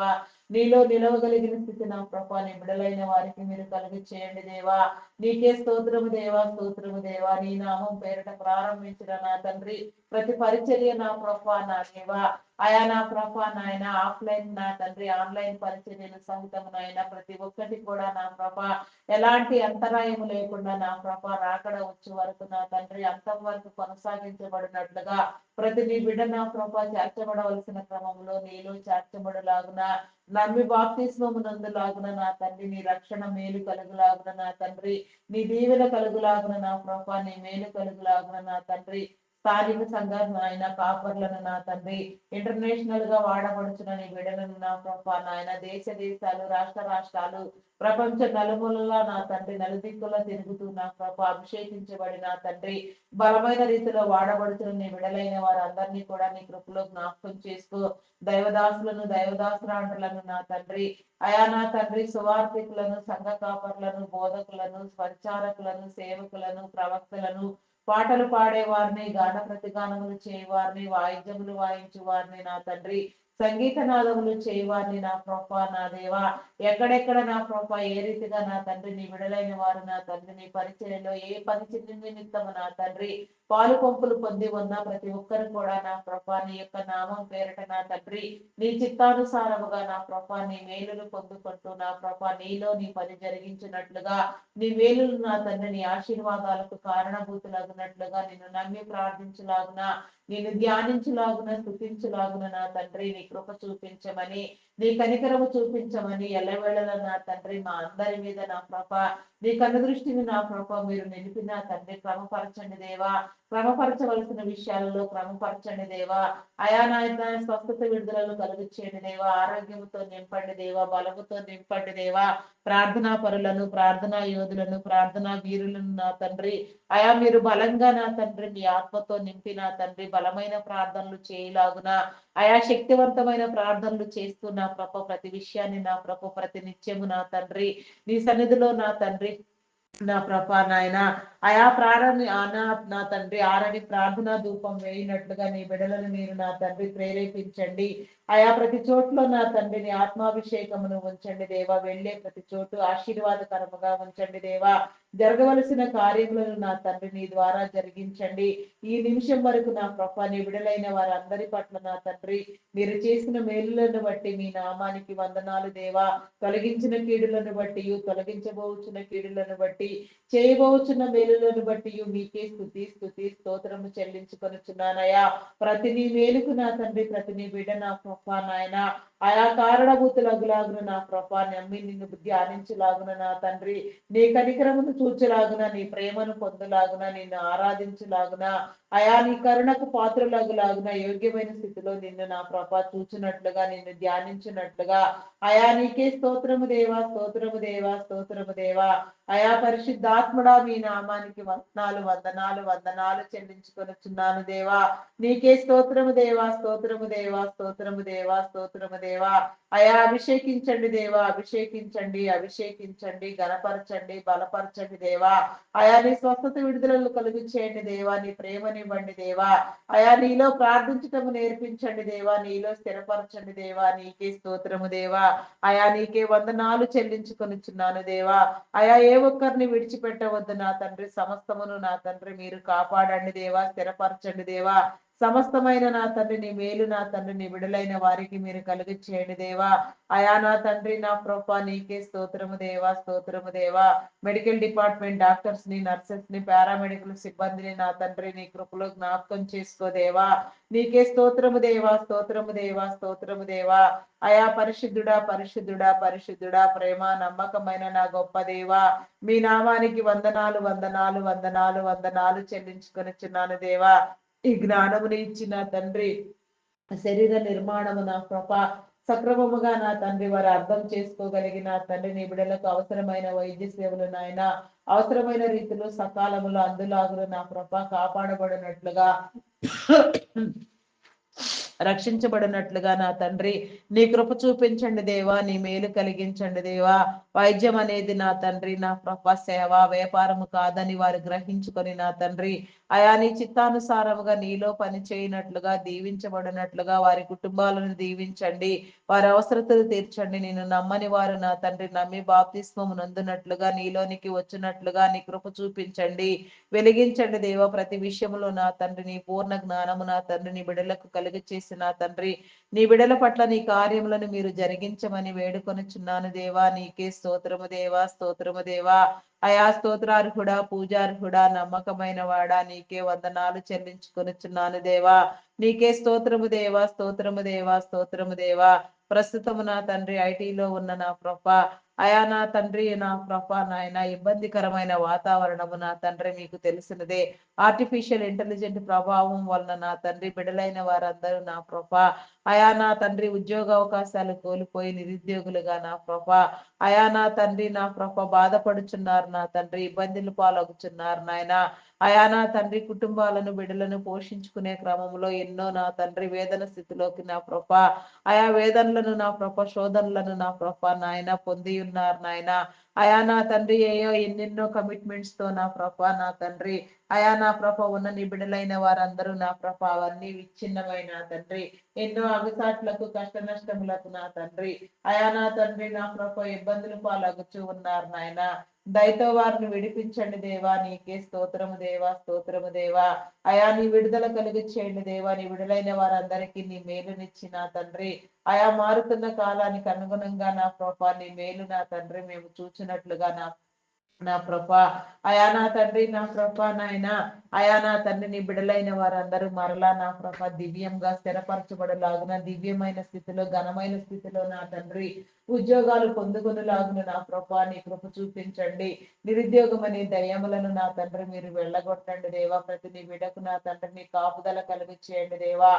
నీలో నిలవగలిగిన స్థితి నా ప్రభా నీ బిడలైన వారికి మీరు కలుగు చేయండి దేవా. నీకే స్తోత్రము దేవా, స్తోత్రము దేవా. నీ నామం పేరిట ప్రారంభించిన నా తండ్రి ప్రతి పరిచర్య నా ప్రభా నా దేవా, అయా నా ప్రభా నాయన ఆఫ్లైన్ నా తండ్రి ఆన్లైన్ పరిచర్యలు సహితము నాయన ప్రతి ఒక్కటి కూడా నా ప్రభా ఎలాంటి అంతరాయము లేకుండా నా ప్రభా రాకడ వచ్చే వరకు నా తండ్రి అంతం వరకు కొనసాగించబడినట్లుగా ప్రతి నీ బిడ్డ నా ప్రభా చేర్చబడవలసిన క్రమంలో నీలో చేర్చబడలాగున నమ్మి బాప్తిస్మము నందులాగున నా తండ్రి నీ రక్షణ మేలు కలుగులాగున నా తండ్రి నీ దీవెన కలుగులాగున నా ప్రభా నీ మేలు కలుగులాగున నా తండ్రి స్థానిక సంఘం నాయన కాపర్లను నా తండ్రి ఇంటర్నేషనల్ గా వాడబడుచున్న నీ బిడ్డలను నా ప్రభా నాయన దేశ దేశాలు రాష్ట్ర రాష్ట్రాలు ప్రపంచ నలుమూలలా నా తండ్రి నలుదిక్కులా తిరుగుతూ నా ప్రభా అభిషేకించబడి నా తండ్రి బలమైన రీతిలో వాడబడుతున్న నీ బిడలైన వారందరినీ కూడా నీ కృపలో జ్ఞాపకం చేసుకో. దైవదాసులను దైవదాసురాండ్రులను నా తండ్రి అయా నా తండ్రి సువార్థికులను సంఘ కాపర్లను బోధకులను పరిచారకులను సేవకులను ప్రవక్తలను పాటలు పాడేవారిని గాన ప్రతిగానములు చేయవారిని వాయిద్యములు వాయించు వారిని నా తండ్రి సంగీత నాదములు చేయవారిని నా ప్రభా నా దేవా ఎక్కడెక్కడ నా ప్రభా ఏ రీతిగా నా తండ్రి నీ విడలైన వారు నా తండ్రి నీ పరిచయంలో ఏ పరిచయ నిమిత్తము నా తండ్రి పాలు పంపులు పొంది ఉన్న ప్రతి ఒక్కరు కూడా నా ప్రభా నీ యొక్క నామం పేరట నా తండ్రి నీ చిత్తానుసారముగా నా ప్రభా నీ మేలును పొందుకుంటూ నా ప్రభా నీలో నీ పని జరిగించినట్లుగా నీ మేలును నా తండ్రి నీ ఆశీర్వాదాలకు కారణభూతులగునట్లుగా నిన్ను నమ్మి ప్రార్థించలాగున నేను ధ్యానించలాగున స్తుతించలాగున నా తండ్రి నీ కృప చూపించమని నీ కనికరము చూపించమని ఎల్లవేళలా నా తండ్రి మా అందరి మీద నా ప్రభ నీ కన్ను దృష్టిని నా ప్రభ మీరు నిలిపి నా తండ్రి క్రమపరచండి దేవా. క్రమపరచవలసిన విషయాలలో క్రమపరచండి దేవా. అయా నాయన స్వస్థత విడుదలను కలుగు చేయండి దేవా. ఆరోగ్యముతో నింపండి దేవా, బలముతో నింపండి దేవా. ప్రార్థనా పరులను ప్రార్థనా యోధులను ప్రార్థనా వీరులను నా తండ్రి అయా మీరు బలంగా నా తండ్రి మీ ఆత్మతో నింపి నా తండ్రి బలమైన ప్రార్థనలు చేయలాగున అయా శక్తివంతమైన ప్రార్థనలు చేస్తూ నా ప్రభ ప్రతి విషయాన్ని నా ప్రభ ప్రతి నిత్యము నా తండ్రి నీ సన్నిధిలో నా తండ్రి నా ప్రభా నాయన అయా ప్రాణాన్ని నా తండ్రి ఆరని ప్రార్థనా ధూపం వేయినట్లుగా నీ బిడలను మీరు నా తండ్రి ప్రేరేపించండి. అయా ప్రతి చోట్లో నా తండ్రిని ఆత్మాభిషేకమును ఉంచండి దేవా. వెళ్ళే ప్రతి చోటు ఆశీర్వాదకరముగా ఉంచండి దేవా. జరగవలసిన కార్యములను నా తండ్రి నీ ద్వారా జరిగించండి. ఈ నిమిషం వరకు నా ప్రభా నీ విడలైన వారందరి పట్ల నా తండ్రి మీరు చేసిన మేలులను బట్టి మీ నామానికి వందనాలు దేవా. తొలగించిన కీడులను బట్టి తొలగించబోచున్న కీడులను బట్టి చేయబోచున్న మేలులను బట్టి మీకే స్తుతి స్తుతి స్తోత్రము చెల్లించుకొనుచున్నానయ్యా. ప్రతి నీ మేలుకు నా తండ్రి ప్రతి నీ బిడ్డ నా ప్రభా నాయన ఆయా కారణభూతులగులాగున నా ప్రభా నమ్మి నిన్ను ధ్యానించలాగున నా తండ్రి నీ కనికరమును చూచలాగున నీ ప్రేమను పొందలాగున నిన్ను ఆరాధించలాగున అయా నీ కరుణకు పాత్రలగులాగున యోగ్యమైన స్థితిలో నిన్ను నా ప్రభా చూచినట్లుగా నిన్ను ధ్యానించినట్లుగా అయా నీకే స్తోత్రము దేవా, స్తోత్రము దేవా, స్తోత్రము దేవా. అయా పరిశుద్ధాత్ముడా మీ నామానికి వందనాలు వందనాలు వందనాలు చెల్లించుకొనుచున్నాను దేవా. నీకే స్తోత్రము దేవా, స్తోత్రము దేవా, స్తోత్రము దేవా, స్తోత్రము దేవా. అయా అభిషేకించండి దేవా, అభిషేకించండి, అభిషేకించండి, గణపరచండి, బలపరచండి దేవా. అయా నీ స్వస్థత విడుదలను కలుగు చేయండి దేవా. నీ ప్రేమనివ్వండి దేవా. అయా నీలో ప్రార్థించటము నేర్పించండి దేవా. నీలో స్థిరపరచండి దేవా. నీకే స్తోత్రము దేవా. అయా నీకే వందనాలు చెల్లించుకొనిచున్నాను దేవా. అయా ఏ ఒక్కరిని విడిచిపెట్టవద్దు నా తండ్రి. సమస్తమును నా తండ్రి మీరు కాపాడండి దేవా, స్థిరపరచండి దేవా. సమస్తమైన నా తండ్రి నీ మేలు నా తండ్రి నీ విడులైన వారికి మీరు కలుగు చేయండి దేవా. అయా నా తండ్రి నా ప్రభా నీకే స్తోత్రము దేవా, స్తోత్రము దేవా. మెడికల్ డిపార్ట్మెంట్ డాక్టర్స్ ని నర్సెస్ ని పారామెడికల్ సిబ్బందిని నా తండ్రి నీ కృపలో జ్ఞాపకం చేసుకో దేవా. నీకే స్తోత్రము దేవా, స్తోత్రము దేవా, స్తోత్రము దేవా. అయా పరిశుద్ధుడా పరిశుద్ధుడా పరిశుద్ధుడా ప్రేమ నమ్మకమైన నా గొప్ప దేవా. మీ నామానికి వందనాలు వందనాలు వందనాలు వందనాలు చెల్లించుకొనిచున్నాను దేవా. ఈ జ్ఞానమును ఇచ్చిన తండ్రి శరీర నిర్మాణము నా కృప సక్రమముగా నా తండ్రి వారు అర్థం చేసుకోగలిగిన తండ్రి నీ బిడ్డలకు అవసరమైన వైద్య సేవలు నాయన అవసరమైన రీతిలో సకాలములో అందులాగులు నా కృప కాపాడబడినట్లుగా రక్షించబడినట్లుగా నా తండ్రి నీ కృప చూపించండి దేవా. నీ మేలు కలిగించండి దేవా. వైద్యం అనేది నా తండ్రి నా ప్రభ సేవ వ్యాపారము కాదని వారు గ్రహించుకొని నా తండ్రి అయా నీ చిత్తానుసారముగా నీలో పని చేయనట్లుగా దీవించబడినట్లుగా వారి కుటుంబాలను దీవించండి, వారి అవసరతలు తీర్చండి. నేను నమ్మని వారు నా తండ్రి నమ్మి బాప్తిస్మము నందునట్లుగా నీలోనికి వచ్చినట్లుగా నీ కృప చూపించండి, వెలిగించండి దేవ. ప్రతి విషయంలో నా తండ్రి నీ పూర్ణ జ్ఞానము నా తండ్రి నీ బిడలకు కలిగి చేసి నా తండ్రి నీ బిడల పట్ల నీ కార్యములను మీరు జరిగించమని వేడుకొనుచున్నాను దేవా. నీకే స్తోత్రము దేవా, స్తోత్రము దేవా. అయా స్తోత్రార్హుడా, పూజార్హుడా, నమ్మకమైన వాడా, నీకే వందనాలు చెల్లించుకొనుచున్నాను దేవా. నీకే స్తోత్రము దేవా, స్తోత్రము దేవా, స్తోత్రము దేవా. ప్రస్తుతము నా తండ్రి ఐటీలో ఉన్న నా ప్రభ అయా నా తండ్రి నా ప్రభ నాయన ఇబ్బందికరమైన వాతావరణము నా తండ్రి మీకు తెలిసినదే. ఆర్టిఫిషియల్ ఇంటెలిజెంట్ ప్రభావం వలన నా తండ్రి బిడలైన వారందరూ నా ప్రభ అయా నా తండ్రి ఉద్యోగ అవకాశాలు కోల్పోయి నిరుద్యోగులుగా నా ప్రభ అయా నా తండ్రి నా ప్రభ బాధపడుచున్నారు నా తండ్రి, ఇబ్బందులు పాలగుచున్నారు నాయన. అయా నా తండ్రి కుటుంబాలను బిడ్డలను పోషించుకునే క్రమంలో ఎన్నో నా తండ్రి వేదన స్థితిలోకి నా ప్రభ ఆయా వేదనలను నా ప్రభ శోధనలను నా ప్రభ నాయన పొంది ఉన్నారు నాయన. అయా నా తండ్రి ఏయో ఎన్నెన్నో కమిట్మెంట్స్ తో నా ప్రభ నా తండ్రి అయా నా ప్రభ ఉన్న నీ బిడ్డలైన వారందరూ నా ప్రభ అవన్నీ విచ్ఛిన్నమైన తండ్రి ఎన్నో అగసాట్లకు కష్ట నష్టములకు నా తండ్రి అయా నా తండ్రి నా ప్రభ ఇబ్బందులు పాలగుచూ ఉన్నారు నాయన. దయతో వారిని విడిపించండి దేవా. నీకే స్తోత్రము దేవా, స్తోత్రము దేవా. అయా నీ విడుదల కలిగి చేయండి దేవా. నీ విడుదలైన వారందరికీ నీ మేలునిచ్చి నా తండ్రి అయా మారుతున్న కాలానికి అనుగుణంగా నా ప్రభ నీ మేలు నా తండ్రి మేము చూచినట్లుగా నా నా ప్రభ అయా నా తండ్రి నా ప్రభ నాయన అయా నా తండ్రి నీ బిడలైన వారందరూ మరలా నా ప్రభ దివ్యంగా స్థిరపరచబడలాగున దివ్యమైన స్థితిలో ఘనమైన స్థితిలో నా తండ్రి ఉద్యోగాలు పొందుకునేలాగున నా ప్రభ నీ కృప చూపించండి. నిరుద్యోగం అనే దయ్యములను నా తండ్రి మీరు వెళ్ళగొట్టండి దేవా. ప్రతి నీ బిడకు నా తండ్రి నీ కాపుదల కలిగి చేయండి దేవా.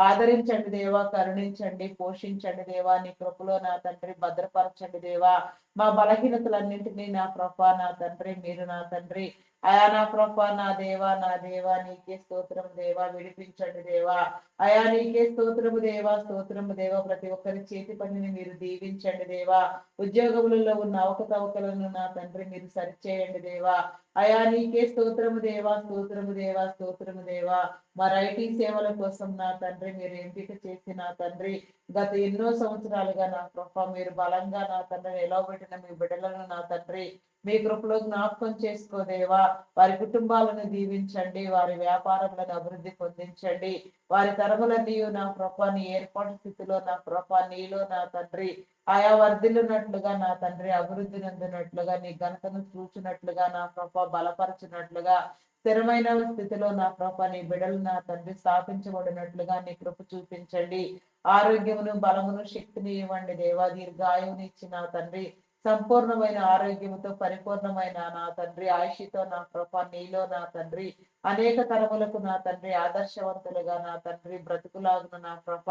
ఆదరించండి దేవా, కరుణించండి, పోషించండి దేవా. నీ కృపలో నా తండ్రి భద్రపరచండి దేవా. మా బలహీనతలన్నింటినీ నా ప్రభ నా తండ్రి మీరు నా తండ్రి అయా నా ప్రభ నా దేవా నా దేవా నీకే స్తోత్రం దేవా. విడిపించండి దేవా. అయా నీకే స్తోత్రము దేవా, స్తోత్రము దేవా. ప్రతి ఒక్కరి చేతి పనిని మీరు దీవించండి దేవా. ఉద్యోగములలో ఉన్న అవకతవకలను నా తండ్రి మీరు సరిచేయండి దేవా. అయా నీకే స్తోత్రము దేవా, స్తోత్రము దేవా, స్తోత్రము దేవా. మరి ఐటీ సేవల కోసం నా తండ్రి మీరు ఎంపిక చేసి నా తండ్రి గత ఎన్నో సంవత్సరాలుగా నా ప్రభ మీరు బలంగా నా తండ్రి నిలవబెట్టిన మీ బిడ్డలను నా తండ్రి మీ కృపలో జ్ఞాపకం చేసుకోదేవా. వారి కుటుంబాలను దీవించండి, వారి వ్యాపారములను అభివృద్ధి పొందించండి, వారి తరములన్నీ నా ప్రభ నీ ఏర్పాటు స్థితిలో నా ప్రభ నీలో నా తండ్రి ఆయా వర్ధిల్లునట్లుగా నా తండ్రి అభివృద్ధి నందినట్లుగా నీ ఘనతను చూచినట్లుగా నా ప్రభ బలపరచినట్లుగా స్థిరమైన స్థితిలో నా ప్రభ నీ బిడలు నా తండ్రి స్థాపించబడినట్లుగా నీ కృప చూపించండి. ఆరోగ్యమును బలమును శక్తిని ఇవ్వండి దేవా. దీర్ఘాయువుని ఇచ్చి నా తండ్రి సంపూర్ణమైన ఆరోగ్యముతో పరిపూర్ణమైన నా తండ్రి ఆయుషితో నా ప్రభ నీలో నా తండ్రి అనేక తరములకు నా తండ్రి ఆదర్శవంతులుగా నా తండ్రి బ్రతుకులాగున నా ప్రభ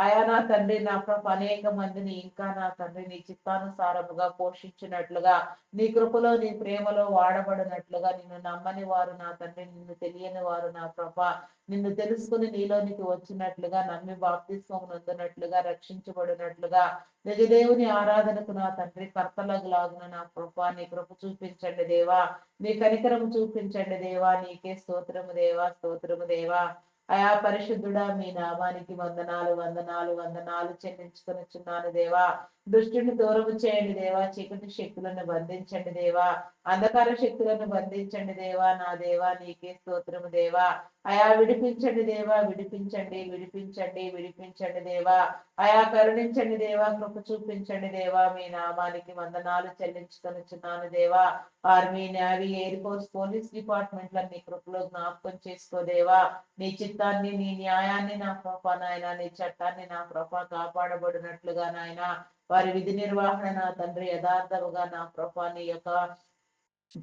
అయా నా తండ్రి నా ప్రభ అనేక మందిని ఇంకా నా తండ్రి నీ చిత్తానుసారముగా పోషించినట్లుగా నీ కృపలో నీ ప్రేమలో వాడబడినట్లుగా నిన్ను నమ్మని వారు నా తండ్రి నిన్ను తెలియని వారు నా ప్రభ నిన్ను తెలుసుకుని నీలోనికి వచ్చినట్లుగా నమ్మి బాప్తిస్మం నొందినట్లుగా రక్షించబడినట్లుగా నిజదేవుని ఆరాధనకు నా తండ్రి కర్తలగులాగున నా ప్రభ నీ కృప చూపించండి దేవా. నీ కనికరం చూపించండి దేవా. నీకే స్తోత్రము దేవా, స్తోత్రము దేవా. అయా పరిశుద్ధుడా మీ నామానికి వందనాలు వందనాలు వందనాలు చెల్లించుకొనిచున్నాను దేవా. దుష్టుని దూరము చేయండి దేవా. చీకటి శక్తులను బంధించండి దేవా. అంధకార శక్తులను బంధించండి దేవా. నా దేవా నీకే స్తోత్రము దేవా. అయా విడిపించండి దేవా, విడిపించండి, విడిపించండి, విడిపించండి దేవా. అయా కరుణించండి దేవా, కృప చూపించండి దేవా. మీ నామానికి వందనాలు చెల్లించుకొనిచున్నాను దేవా. Army, navy, air force, police డిపార్ట్మెంట్లన్నీ కృపలో జ్ఞాపకం చేసుకోదేవా. నీ చిత్తాన్ని నీ న్యాయాన్ని నా ప్రభ నాయన నీ చట్టాన్ని నా ప్రభ కాపాడబడినట్లుగా నాయన వారి విధి నిర్వహణ నా తండ్రి యథార్థముగా నా ప్రభ నీ యొక్క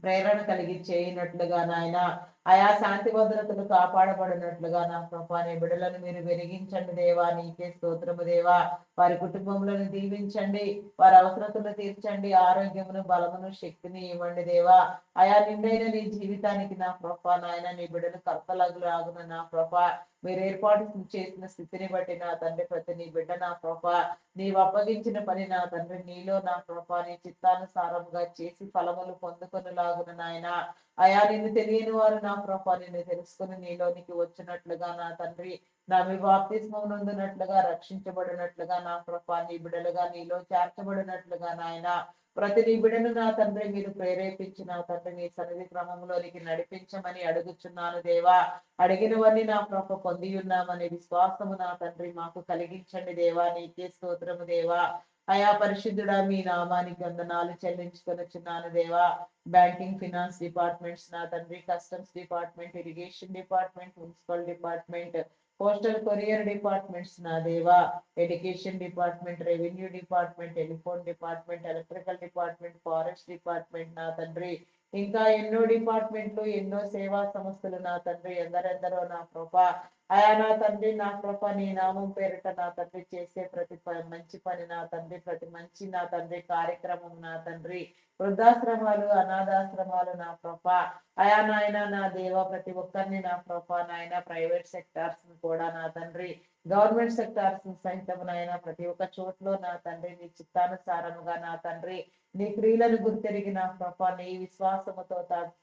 ప్రేరణ కలిగి చేయనట్లుగా నాయన ఆయా శాంతి భద్రతలు కాపాడబడినట్లుగా నా ప్రభా నీ బిడ్డలను మీరు వెలిగించండి దేవా, నీకే స్తోత్రము దేవా. వారి కుటుంబంలో దీవించండి, వారి అవసరతలు తీర్చండి, ఆరోగ్యమును బలమును శక్తిని ఇవ్వండి దేవా. ఆయా నిండైన నీ జీవితానికి నా ప్రభా నాయన నీ బిడ్డలు కర్తలగులాగున నా ప్రభా మీరు ఏర్పాటు చేసిన స్థితిని బట్టి నా తండ్రి ప్రతి నీ బిడ్డ నా ప్రభా నీవు అప్పగించిన పని నా తండ్రి నీలో నా ప్రభా నీ చిత్తానుసారముగా చేసి ఫలములు పొందుకొనిలాగున నాయన. అయా నిన్ను తెలియని వారు నా ప్రభా నిన్ను తెలుసుకుని నీలోనికి వచ్చినట్లుగా నా తండ్రి నా మీ బాప్తిస్మం నొందినట్లుగా రక్షించబడినట్లుగా నా ప్రభా నీ బిడలుగా నీలో చేర్చబడినట్లుగా నాయన ప్రతి నీ బిడను నా తండ్రి మీరు ప్రేరేపించి నా తండ్రి నీ సన్నిధి క్రమంలోనికి నడిపించమని అడుగుచున్నాను దేవా. అడిగినవన్నీ నా ప్రభ పొంది ఉన్నామని విశ్వాసము నా తండ్రి మాకు కలిగించండి దేవా, నీకే స్తోత్రము దేవా. అయా పరిశుద్ధుడా మీ నామానికి వందనాలు చెల్లించుకొనుచున్నాను దేవా. బ్యాంకింగ్ ఫినాన్స్ డిపార్ట్మెంట్స్ నా తండ్రి, customs department, irrigation department, municipal department, postal courier departments నా దేవా, education department, revenue department, telephone department, electrical department, forest department నా తండ్రి, ఇంకా ఎన్నో డిపార్ట్మెంట్లు, ఎన్నో సేవా సంస్థలు నా తండ్రి, ఎందరెందరో నా ప్రభా. అయా నా తండ్రి నా ప్రభ నీ నామం పేరిట నా తండ్రి చేసే ప్రతి మంచి పని నా తండ్రి, ప్రతి మంచి నా తండ్రి కార్యక్రమం నా తండ్రి, వృద్ధాశ్రమాలు, అనాథాశ్రమాలు నా ప్రభ. అయా నాయన నా దేవ ప్రతి ఒక్కరిని నా ప్రభ నాయన ప్రైవేట్ సెక్టార్స్ కూడా నా తండ్రి, గవర్నమెంట్ సెక్టార్స్ సహితం నాయన ప్రతి ఒక్క చోట్లో నా తండ్రి నీ చిత్తానుసారముగా నా తండ్రి నీ క్రియలను గుర్తెరిగి నా ప్రభ నీ విశ్వాసముతో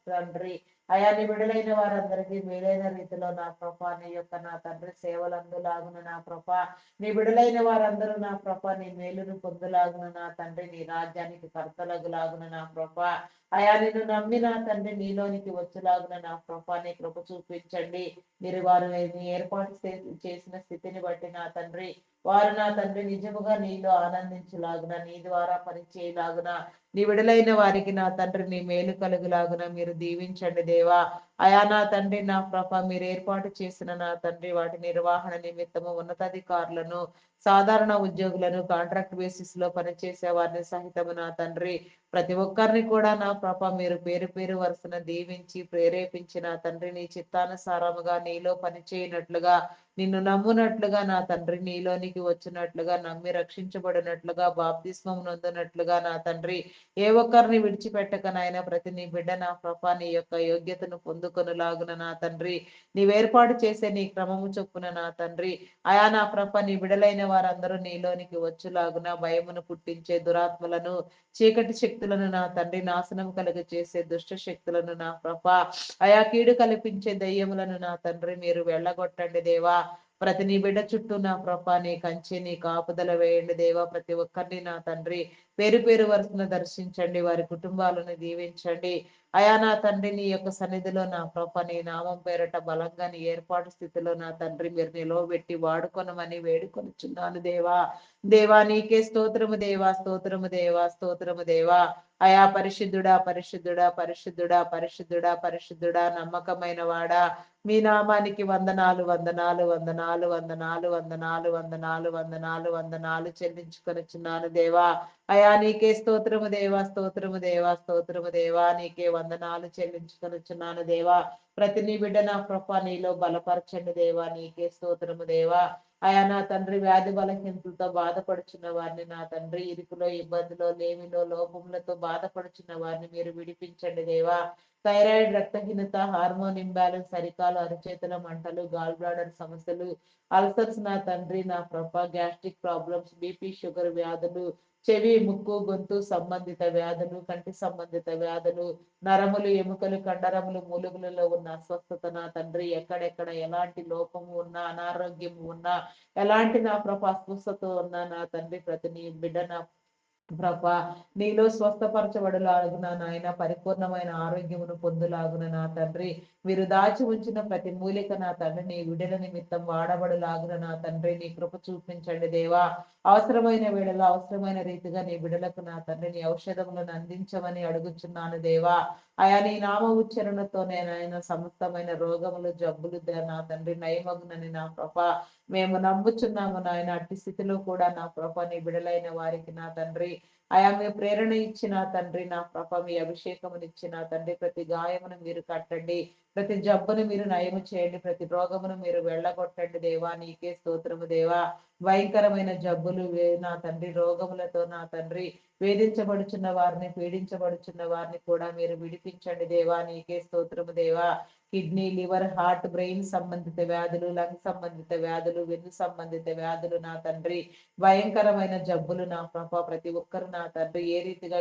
తండ్రి అయా నీ విడుదలైన వారందరికీ మేలైన రీతిలో నా ప్రభ నీ యొక్క నా తండ్రి సేవలందులాగున నా ప్రభ నీ విడుదలైన వారందరూ నా ప్రభ నీ మేలును పొందులాగున నా తండ్రి నీ రాజ్యానికి కర్తలగులాగున నా ప్రభ అయా నిన్ను నమ్మి నా తండ్రి నీలోనికి వచ్చేలాగున నా ప్రభ నీ కృప చూపించండి. మీరు వారు ఏర్పాటు చేసిన స్థితిని బట్టి నా తండ్రి వారు నా తండ్రి నిజముగా నీలో ఆనందించలాగున నీ ద్వారా పనిచేయలాగున నీ విడుదలైన వారికి నా తండ్రి నీ మేలు కలుగులాగున మీరు దీవించండి దేవా. అయా నా తండ్రి నా ప్రభ మీరు ఏర్పాటు చేసిన నా తండ్రి వాటి నిర్వహణ నిమిత్తము ఉన్నతాధికారులను, సాధారణ ఉద్యోగులను, కాంట్రాక్ట్ బేసిస్ లో పనిచేసే వారిని సహితము నా తండ్రి ప్రతి ఒక్కరిని కూడా నా ప్రభ మీరు పేరు పేరు వరుసన దీవించి ప్రేరేపించి నా తండ్రి నీ చిత్తానుసారముగా నీలో పనిచేయనట్లుగా, నిన్ను నమ్మునట్లుగా నా తండ్రి నీలోనికి వచ్చినట్లుగా, నమ్మి రక్షించబడినట్లుగా, బాప్తిస్మం నొందినట్లుగా నా తండ్రి ఏ ఒక్కరిని విడిచిపెట్టక నాయన ప్రతి నీ బిడ్డ నా ప్రభ నీ యొక్క యోగ్యతను పొందుకొనులాగున నా తండ్రి నీవేర్పాటు చేసే నీ క్రమము చొప్పున నా తండ్రి అయా నా ప్రభ నీ బిడలైన వారందరూ నీలోనికి వచ్చులాగున భయమును పుట్టించే దురాత్మలను, చీకటి శక్తులను నా తండ్రి నాశనం కలుగ చేసే దుష్ట శక్తులను నా ప్రభ అయా కీడు కల్పించే దయ్యములను నా తండ్రి మీరు వెళ్ళగొట్టండి దేవా. ప్రతి నీ బిడ్డ చుట్టూ నా ప్రభ నీ కంచె నీ కాపుదల వేయండి దేవా. ప్రతి ఒక్కరిని నా తండ్రి పేరు పేరు వరుసను దర్శించండి, వారి కుటుంబాలను దీవించండి. అయా నా తండ్రి నీ యొక్క సన్నిధిలో నా ప్రభ నీ నామం పేరట బలంగా నీ ఏర్పాటు స్థితిలో నా తండ్రి మీరు నిలవబెట్టి వాడుకొనమని వేడుకొనుచున్నాను దేవా. దేవా నీకే స్తోత్రము దేవా, స్తోత్రము దేవా, స్తోత్రము దేవా. అయా పరిశుద్ధుడా పరిశుద్ధుడా పరిశుద్ధుడా పరిశుద్ధుడా పరిశుద్ధుడా నమ్మకమైన వాడా మీ నామానికి వందనాలు వందనాలు వందనాలు వందనాలు వందనాలు వందనాలు వందనాలు వందనాలు చెల్లించుకొనిచున్నాను దేవా. అయా నీకే స్తోత్రము దేవా, స్తోత్రము దేవా, స్తోత్రము దేవా, నీకే వందనాలు చెల్లించుకొనిచున్నాను దేవా. ప్రతి నీ బిడ్డ నా ప్రభ నీలో బలపరచండి దేవా, నీకే స్తోత్రము దేవా. అయా నా తండ్రి వ్యాధి బలహీనతలతో బాధపడుచున్న వారిని నా తండ్రి ఇరుకులో ఇబ్బందిలో లేమిలో లోపములతో బాధపడుచున్న వారిని మీరు విడిపించండి దేవా. థైరాయిడ్, రక్తహీనత, హార్మోన్ ఇంబ్యాలెన్స్, అరికాలు అరచేతుల మంటలు, గాల్ బ్లాడర్ సమస్యలు, అల్సర్స్ నా తండ్రి నా ప్రభ గ్యాస్ట్రిక్ ప్రాబ్లమ్స్, బీపీ షుగర్ వ్యాధులు, చెవి ముక్కు గొంతు సంబంధిత వ్యాధులు, కంటి సంబంధిత వ్యాధులు, నరములు ఎముకలు కండరములు మూలుగులలో ఉన్న అస్వస్థత నా తండ్రి ఎక్కడెక్కడ ఎలాంటి లోపము ఉన్నా అనారోగ్యము ఉన్నా ఎలాంటి నా ప్రభ అస్వస్థత ఉన్నా నా తండ్రి ప్రతి నీ బిడ్డ నా ప్రభా నీలో స్వస్థపరచబడులాగున నాయన పరిపూర్ణమైన ఆరోగ్యమును పొందులాగున నా తండ్రి మీరు దాచి ఉంచిన ప్రతి మూలిక నా తండ్రి నీ విడుదల నిమిత్తం వాడబడులాగున నా తండ్రి నీ కృప చూపించండి దేవా. అవసరమైన వేళలో అవసరమైన రీతిగా నీ బిడలకు నా తండ్రి నీ ఔషధములను అందించమని అడుగుచున్నాను దేవా. అయా నీ నామ ఉచ్చరణతో నేనైనా సమస్తమైన రోగములు జబ్బులు నా తండ్రి నయమగునని నా ప్రభ మేము నమ్ముచున్నాము నాయన. అట్టి స్థితిలో కూడా నా ప్రభ నీ బిడలైన వారికి నా తండ్రి అయా మీ ప్రేరణ ఇచ్చిన తండ్రి నా ప్రభ, మీ అభిషేకమునిచ్చిన తండ్రి, ప్రతి గాయమును మీరు కట్టండి, ప్రతి జబ్బును మీరు నయము చేయండి, ప్రతి రోగమును మీరు వెళ్ళగొట్టండి దేవా. నీకే స్తోత్రము దేవా. భయంకరమైన జబ్బులు నా తండ్రి, రోగములతో నా తండ్రి వేధించబడుచున్న వారిని, పీడించబడుచున్న వారిని కూడా మీరు విడిపించండి దేవా. నీకే స్తోత్రము దేవా. కిడ్నీ, లివర్, హార్ట్, బ్రెయిన్ సంబంధిత వ్యాధులు, లంగ్ సంబంధిత వ్యాధులు, వెన్ను సంబంధిత వ్యాధులు నా తండ్రి, భయంకరమైన జబ్బులు నా ప్రభ, ప్రతి ఒక్కరు నా తండ్రి ఏ రీతిగా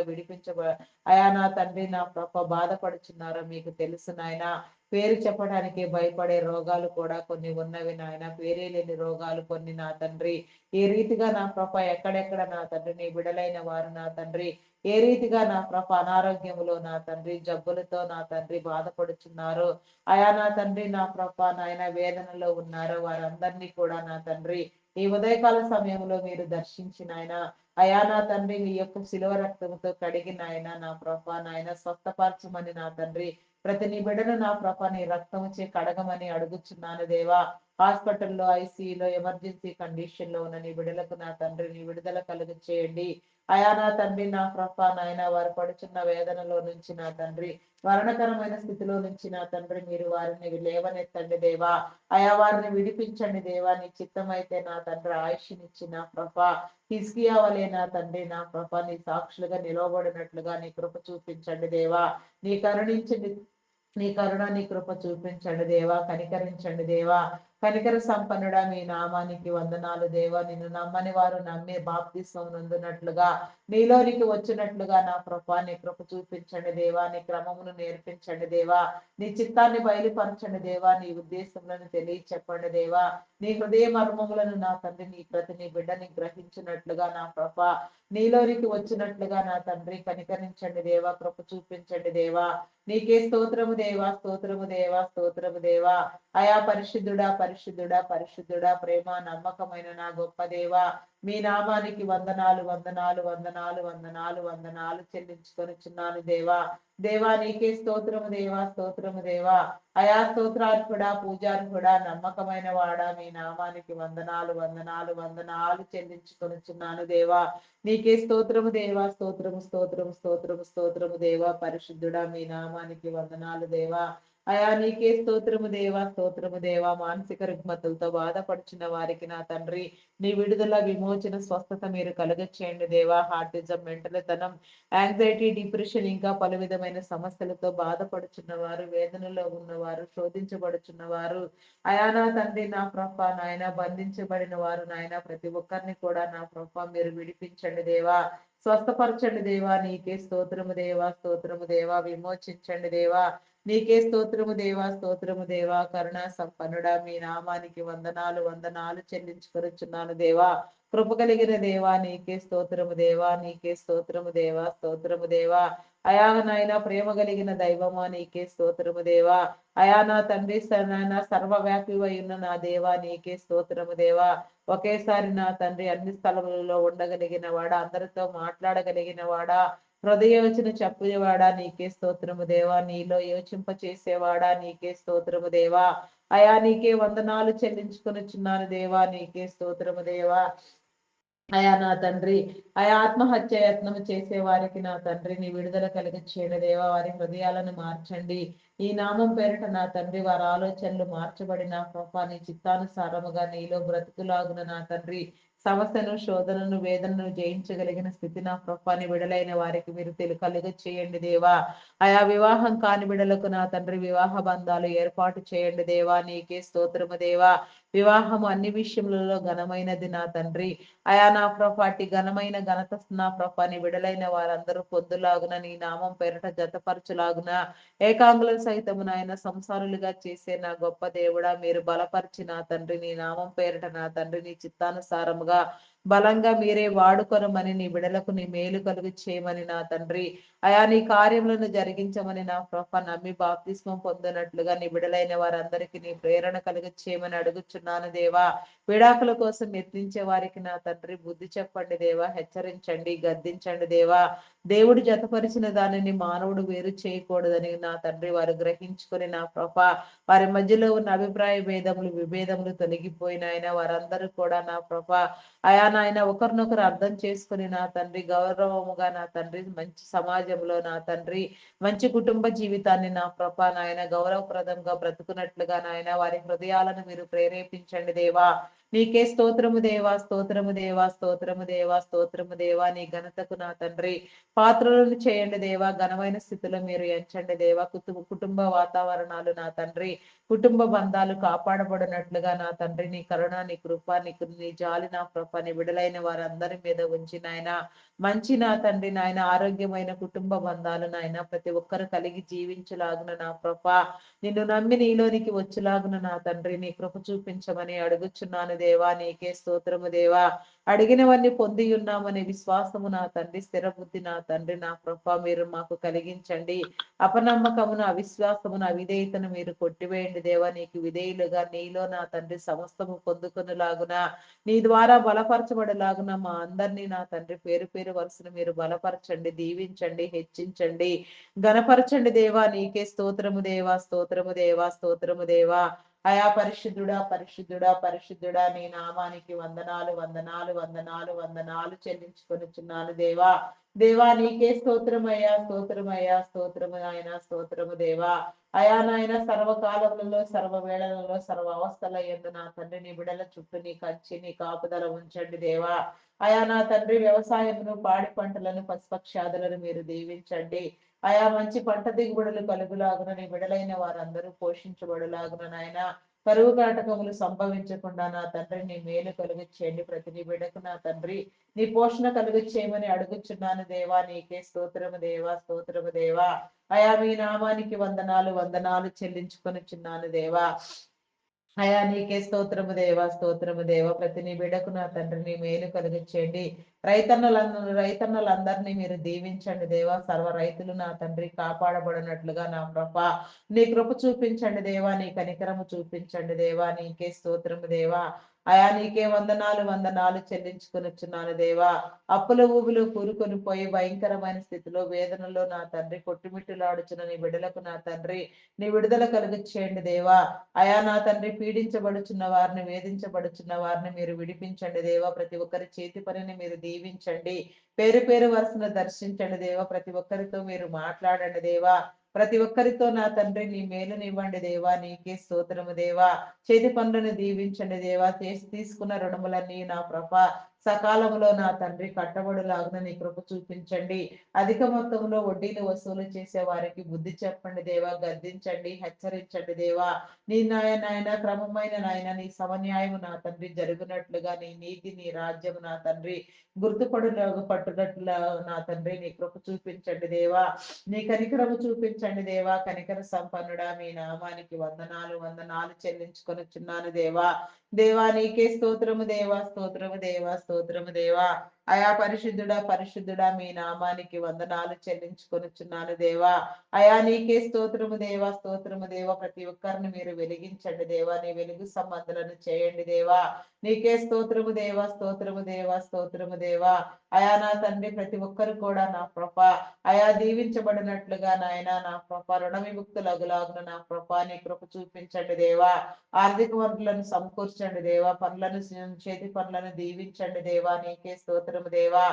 అయా నా తండ్రి నా ప్రభ బాధపడుచున్నారో మీకు తెలుసు నాయన. పేరు చెప్పడానికి భయపడే రోగాలు కూడా కొన్ని ఉన్నవి నాయన, పేరే లేని రోగాలు కొన్ని నా తండ్రి. ఏ రీతిగా నా ప్రభ ఎక్కడెక్కడ నా తండ్రి నీ బిడలైన వారు నా తండ్రి ఏ రీతిగా నా ప్రభ అనారోగ్యములో నా తండ్రి జబ్బులతో నా తండ్రి బాధపడుచున్నారు, అయా నా తండ్రి నా ప్రభ నాయన వేదనలో ఉన్నారు, వారందరినీ కూడా నా తండ్రి ఈ ఉదయకాల సమయంలో మీరు దర్శించిన ఆయన, అయా నా తండ్రి మీ యొక్క శిలువ రక్తంతో కడిగిన ఆయన నా ప్రభ నాయన స్వస్థపరచమని నా తండ్రి ప్రతి నీ బిడ్డను నా ప్రభ నీ రక్తము చే కడగమని అడుగుచున్నాను దేవా. హాస్పిటల్లో, ఐసీయూలో, ఎమర్జెన్సీ కండిషన్ లో ఉన్న నీ బిడ్డలకు నా తండ్రి నీ విడుదల కలుగు చేయండి. అయా నా తండ్రి నా ప్రభ నాయన వారు పడుచున్న వేదనలో నుంచి నా తండ్రి మరణకరమైన స్థితిలో నుంచి నా తండ్రి మీరు వారిని లేవనెత్తండి దేవా. అయా వారిని విడిపించండి దేవా. నీ చిత్తమైతే నా తండ్రి ఆయుష్నిచ్చి నా ప్రభ హిజ్కియా వలె నా తండ్రి నా ప్రభ నీ సాక్షులుగా నిలవబడినట్లుగా నీ కృప చూపించండి దేవా. నీ కరుణించండి, నీ కరుణ నీ కృప చూపించండి దేవా. కనికరించండి దేవా. కనికర సంపన్నుడా మీ నామానికి వందనాలు దేవా. నిన్ను నమ్మని వారు నమ్మి బాప్తిస్మం నందునట్లుగా నీలోనికి వచ్చినట్లుగా నా ప్రభా నీ కృప చూపించండి దేవా. నీ క్రమమును నేర్పించండి దేవా. నీ చిత్తాన్ని బయలుపరచండి దేవా. నీ ఉద్దేశములను తెలియచెప్పండి దేవా. నీ హృదయ మర్మములను నా తండ్రి నీ ప్రతి నీ బిడ్డని గ్రహించినట్లుగా నా ప్రభా నీలోనికి వచ్చినట్లుగా నా తండ్రి కనికరించండి దేవా. కృప చూపించండి దేవా. నీకే స్తోత్రము దేవా, స్తోత్రము దేవా, స్తోత్రము దేవా. అయా పరిశుద్ధుడా, పరిశుద్ధుడా, పరిశుద్ధుడా, ప్రేమ నమ్మకమైన నా గొప్ప దేవా. మీ నామానికి వందనాలు, వందనాలు, వందనాలు, వందనాలు, వందనాలు చెల్లించుకొనిచున్నాను దేవా. దేవా నీకే స్తోత్రము దేవా, స్తోత్రము దేవా. అయా స్తోత్రార్హుడా, పూజార్హుడా, నమ్మకమైన వాడా, మీ నామానికి వందనాలు, వందనాలు, వందనాలు చెల్లించుకొనిచున్నాను దేవా. నీకే స్తోత్రము దేవా, స్తోత్రము, స్తోత్రము, స్తోత్రము, స్తోత్రము దేవా. పరిశుద్ధుడా మీ నామానికి వందనాలు దేవా. అయా నీకే స్తోత్రము దేవా, స్తోత్రము దేవా. మానసిక రుగ్మతలతో బాధపడుచున్న వారికి నా తండ్రి నీ విడుదల, విమోచన, స్వస్థత మీరు కలుగచేయండి దేవా. హార్టిజం, మెంటలతనం, యాంగ్జైటీ, డిప్రెషన్ ఇంకా పలు విధమైన సమస్యలతో బాధపడుచున్న వారు, వేదనలో ఉన్నవారు, శోధించబడుచున్న వారు, అయా నా తండ్రి నా ప్రభ నాయన బంధించబడిన వారు నాయన ప్రతి ఒక్కరిని కూడా నా ప్రభ మీరు విడిపించండి దేవా. స్వస్థపరచండి దేవా. నీకే స్తోత్రము దేవా, స్తోత్రము దేవా. విమోచించండి దేవా. నీకే స్తోత్రము దేవా, స్తోత్రము దేవా. కరుణా సంపన్నుడా మీ నామానికి వందనాలు, వందనాలు చెల్లించుకొనుచున్నాను దేవా. కృప కలిగిన దేవా నీకే స్తోత్రము దేవా. నీకే స్తోత్రము దేవా, స్తోత్రము దేవా. అయా నాయన ప్రేమ కలిగిన దైవమా నీకే స్తోత్రము దేవా. అయా నా తండ్రి నాయన సర్వవ్యాపి ఉన్న నా దేవా నీకే స్తోత్రము దేవా. ఒకేసారి నా తండ్రి అన్ని స్థలములలో ఉండగలిగిన వాడా, అందరితో మాట్లాడగలిగిన వాడా, హృదయోచన చెప్పేవాడా నీకే స్తోత్రము దేవా. నీలో యోచింప చేసేవాడా నీకే స్తోత్రము దేవా. అయా నీకే వందనాలు చెల్లించుకొనిచున్నాను దేవా. నీకే స్తోత్రము దేవా. అయా నా తండ్రి అయా ఆత్మహత్య యత్నం చేసే వారికి నా తండ్రి నీ విడుదల కలిగి చేయని దేవా. వారి హృదయాలను మార్చండి. ఈ నామం పేరిట నా తండ్రి వారి ఆలోచనలు మార్చబడిన ప్రభా నీ చిత్తానుసారముగా నీలో బ్రతుకులాగున నా తండ్రి సమస్యను, శోధనను, వేదనను జయించగలిగిన స్థితి నా ప్రభాని విడలైన వారికి మీరు కలుగ చేయండి దేవా. అయా వివాహం కాని బిడలకు నా తండ్రి వివాహ బంధాలు ఏర్పాటు చేయండి దేవా. నీకే స్తోత్రము దేవా. వివాహం అన్ని విషయములలో ఘనమైనది నా తండ్రి. అయా నా ప్రభాటి ఘనమైన ఘనత నా ప్రభాని విడలైన వారందరూ పొందులాగున నీ నామం పేరట జతపరచులాగున ఏకాంగుల సైతము నాయన సంసారులుగా చేసే నా గొప్ప దేవుడా మీరు బలపరిచి నా తండ్రి నీ నామం పేరట నా తండ్రి నీ చిత్తానుసారముగా బలంగా మీరే వాడుకొనమని నీ బిడలకు నీ మేలు కలుగు చేయమని నా తండ్రి అయా నీ కార్యములను జరిగించమని నా ప్రభ నమ్మి బాప్తిస్మం పొందినట్లుగా నీ బిడలైన వారందరికీ నీ ప్రేరణ కలుగు చేయమని అడుగుచున్నాను దేవా. విడాకుల కోసం యత్నించే వారికి నా తండ్రి బుద్ధి చెప్పండి దేవా. హెచ్చరించండి, గద్దించండి దేవా. దేవుడు జతపరిచిన దానిని మానవుడు వేరు చేయకూడదని నా తండ్రి వారు గ్రహించుకొని నా ప్రభ వారి మధ్యలో ఉన్న అభిప్రాయ భేదములు, విభేదములు తొలగిపోయినాయన వారందరూ కూడా నా ప్రభ అయా నాయన ఒకరినొకరు అర్థం చేసుకుని నా తండ్రి గౌరవముగా నా తండ్రి మంచి సమాజంలో నా తండ్రి మంచి కుటుంబ జీవితాన్ని నా ప్రభా నాయన గౌరవప్రదంగా బ్రతుకున్నట్లుగా నాయన వారి హృదయాలను మీరు ప్రేరేపించండి దేవా. నీకే స్తోత్రము దేవా, స్తోత్రము దేవా, స్తోత్రము దేవా, స్తోత్రము దేవా. నీ ఘనతకు నా తండ్రి పాత్రలను చేయండి దేవా. ఘనమైన స్థితిలో మీరు ఎంచండి దేవా. కుటుంబ వాతావరణాలు నా తండ్రి కుటుంబ బంధాలు కాపాడబడినట్లుగా నా తండ్రి నీ కరుణ, నీ కృప, నీ జాలి నా ప్రభ నీ విడుదలైన వారందరి మీద ఉంచి నాయన మంచి నా తండ్రి నాయన ఆరోగ్యమైన కుటుంబ బంధాలు నాయన ప్రతి ఒక్కరు కలిగి జీవించలాగున నా ప్రభ నిన్ను నమ్మి నీలోనికి వచ్చులాగున నా తండ్రి నీ కృప చూపించమని అడుగుచున్నాను దేవా. నీకే స్తోత్రము దేవా. అడిగినవన్నీ పొంది ఉన్నామనే విశ్వాసము నా తండ్రి, స్థిర బుద్ధి నా తండ్రి నా ప్రభ మీరు మాకు కలిగించండి. అపనమ్మకమును, అవిశ్వాసమును, అవిధేయతను మీరు కొట్టివేయండి దేవా. నీకు విధేయులుగా నీలో నా తండ్రి సమస్తము పొందుకునేలాగున నీ ద్వారా బలపరచబడేలాగున మా అందరినీ నా తండ్రి పేరు పేరు వరుసను మీరు బలపరచండి, దీవించండి, హెచ్చించండి, గణపరచండి దేవా. నీకే స్తోత్రము దేవా, స్తోత్రము దేవా, స్తోత్రము దేవా. అయా పరిశుద్ధుడా, పరిశుద్ధుడా, పరిశుద్ధుడా నీ నామానికి వందనాలు, వందనాలు, వందనాలు, వందనాలు చెల్లించుకొనిచున్నాను దేవా. దేవా నీకే స్తోత్రమయ్యా, స్తోత్రమయ్యా, స్తోత్రము నాయన, స్తోత్రము దేవా. అయా నాయన సర్వకాలములలో, సర్వ వేళలలో, సర్వ అవస్థల యందు నా తండ్రి నీ బిడల చుట్టూ నీ కంచి, నీ కాపుదల ఉంచండి దేవా. అయా నా తండ్రి వ్యవసాయమును, పాడి పంటలను, పశుపక్షాదులను మీరు దీవించండి. ఆయా మంచి పంట దిగుబడులు కలుగులాగున నీ బిడలైన వారందరూ పోషించబడులాగున నాయన కరువు కాటకములు సంభవించకుండా నా తండ్రి నీ మేలు కలుగు చేయండి. ప్రతి నీ బిడకు నా తండ్రి నీ పోషణ కలుగు చేయమని అడుగుచున్నాను దేవా. నీకే స్తోత్రము దేవా, స్తోత్రము దేవా. అయా మీ నామానికి వందనాలు, వందనాలు చెల్లించుకొనిచున్నాను దేవా. అయా నీకే స్తోత్రము దేవా, స్తోత్రము దేవా. ప్రతి నీ బిడకు నా తండ్రి నీ మేలు కలిగించండి. రైతన్నలందరినీ మీరు దీవించండి దేవా. సర్వ రైతులు నా తండ్రి కాపాడబడినట్లుగా నా కృప నీ కృప చూపించండి దేవా. నీ కనికరము చూపించండి దేవా. నీకే స్తోత్రము దేవా. అయా నీకే వందనాలు, వందనాలు చెల్లించుకొనిచున్నాను దేవా. అప్పుల ఊబులు కూరుకొని పోయి భయంకరమైన స్థితిలో వేదనలో నా తండ్రి కొట్టుమిట్టులాడుచున్న నీ బిడ్డలకు నా తండ్రి నీ విడుదల కలుగు చేయండి దేవా. అయా నా తండ్రి పీడించబడుచున్న వారిని, వేధించబడుచున్న వారిని మీరు విడిపించండి దేవా. ప్రతి ఒక్కరి చేతి పనిని మీరు దీవించండి. పేరు పేరు వరుసను దర్శించండి దేవా. ప్రతి ఒక్కరితో మీరు మాట్లాడండి దేవా. ప్రతి ఒక్కరితో నా తండ్రి నీ మేలునివ్వండి దేవా. నీకే స్తోత్రము దేవా. చేతి పనులను దీవించండి దేవా. చేసి తీసుకున్న రుణములన్నీ నా ప్రభ సకాలంలో నా తండ్రి కట్టబడులాగున నీ కృప చూపించండి. అధిక మొత్తంలో వడ్డీలు వసూలు చేసే వారికి బుద్ధి చెప్పండి దేవా. గద్దించండి, హెచ్చరించండి దేవా. నీ నాయన క్రమమైన నాయన నీ సమన్యాయము నా తండ్రి జరుగునట్లుగా నీ నీతి, నీ రాజ్యము నా తండ్రి పట్టునట్లుగా నా తండ్రి నీ కృప చూపించండి దేవా. నీ కనికరము చూపించండి దేవా. కనికర సంపన్నుడా మీ నామానికి వందనాలు, వందనాలు చెల్లించుకొనిచున్నాను దేవా. దేవా నీకే స్తోత్రము దేవా, స్తోత్రము దేవా, స్తోత్రము దేవా. అయా పరిశుద్ధుడా, పరిశుద్ధుడా మీ నామానికి వందనాలు చెల్లించుకొనిచున్నాను దేవా. అయా నీకే స్తోత్రము దేవా, స్తోత్రము దేవా. ప్రతి ఒక్కరిని మీరు వెలిగించండి దేవా. నీ వెలుగు సంబంధులను చేయండి దేవా. నీకే స్తోత్రము దేవా, స్తోత్రము దేవా, స్తోత్రము దేవా. అయా నా తండ్రి ప్రతి ఒక్కరు కూడా నా కృప అయా దీవించబడినట్లుగా నాయన నా కృప రుణ విముక్తులగులాగున నా కృప నీ కృప చూపించండి దేవా. ఆర్థిక వనరులను సమకూర్చండి దేవా. చేతి పనులను దీవించండి దేవా. నీకే స్తోత్రము దేవా.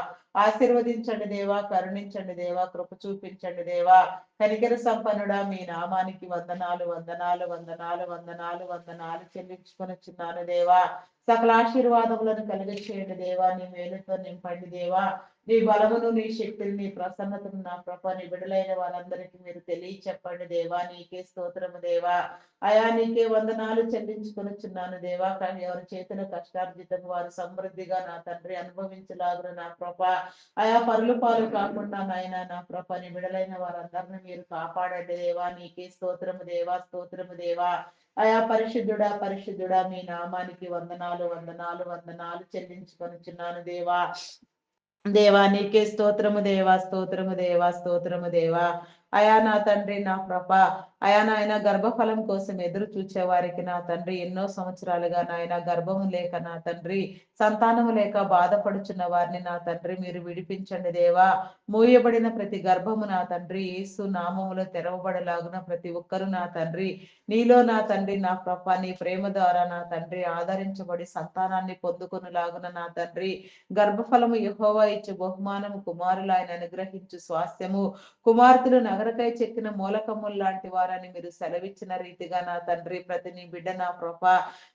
ఆశీర్వదించండి దేవా. కరుణించండి దేవా. కృప చూపించండి దేవా. కనికర సంపన్నుడా మీ నామానికి వందనాలు, వందనాలు, వందనాలు, వందనాలు, వందనాలు చెల్లించుకొనిచున్నాను దేవా. సకల ఆశీర్వాదములను కలిగచేయండి దేవా. నీ మేలుతో నింపండి దేవా. నీ బలమును, నీ శక్తిని, నీ ప్రసన్నతను నా ప్రభ నీ బిడలైన వారందరికీ మీరు చెప్పండి దేవా. నీకే స్తోత్రము దేవా. అయా నీకే వందనాలు చెల్లించుకొనిచున్నాను దేవా. కానీ ఎవరి చేతుల కష్టార్జితం వారు సమృద్ధిగా నా తండ్రి అనుభవించలాగున నా ప్రభ అయా పరులు పాలు కాకుండా నాయన నా ప్రభ నీ బిడలైన వారందరిని మీరు కాపాడండి దేవా. నీకే స్తోత్రము దేవా, స్తోత్రము దేవా. అయా పరిశుద్ధుడా, పరిశుద్ధుడా మీ నామానికి వందనాలు, వందనాలు, వందనాలు చెల్లించుకొనిచున్నాను దేవా. దేవా నీకే స్తోత్రము దేవా, స్తోత్రము దేవా, స్తోత్రము దేవా. అయా నా తండ్రి నా ప్రభ అయా నాయన గర్భఫలం కోసం ఎదురు చూచే వారికి నా తండ్రి ఎన్నో సంవత్సరాలుగా నాయన గర్భము లేక నా తండ్రి సంతానము లేక బాధపడుచున్న వారిని నా తండ్రి మీరు విడిపించండి దేవా. మూయబడిన ప్రతి గర్భము నా తండ్రి యేసు నామములో తెరవబడలాగున ప్రతి ఒక్కరు నా తండ్రి నీలో నా తండ్రి నా ప్రభ నీ ప్రేమ ద్వారా నా తండ్రి ఆదరించబడి సంతానాన్ని పొందుకొనులాగున నా తండ్రి గర్భఫలము యెహోవా ఇచ్చు బహుమానము కుమారులు ఆయన అనుగ్రహించు స్వాస్థ్యము కుమార్తెలు నగరకై చెక్కిన మూలకములు లాంటి వారని మీరు సెలవిచ్చిన రీతిగా నా తండ్రి ప్రతి నీ బిడ్డ నా ప్రభ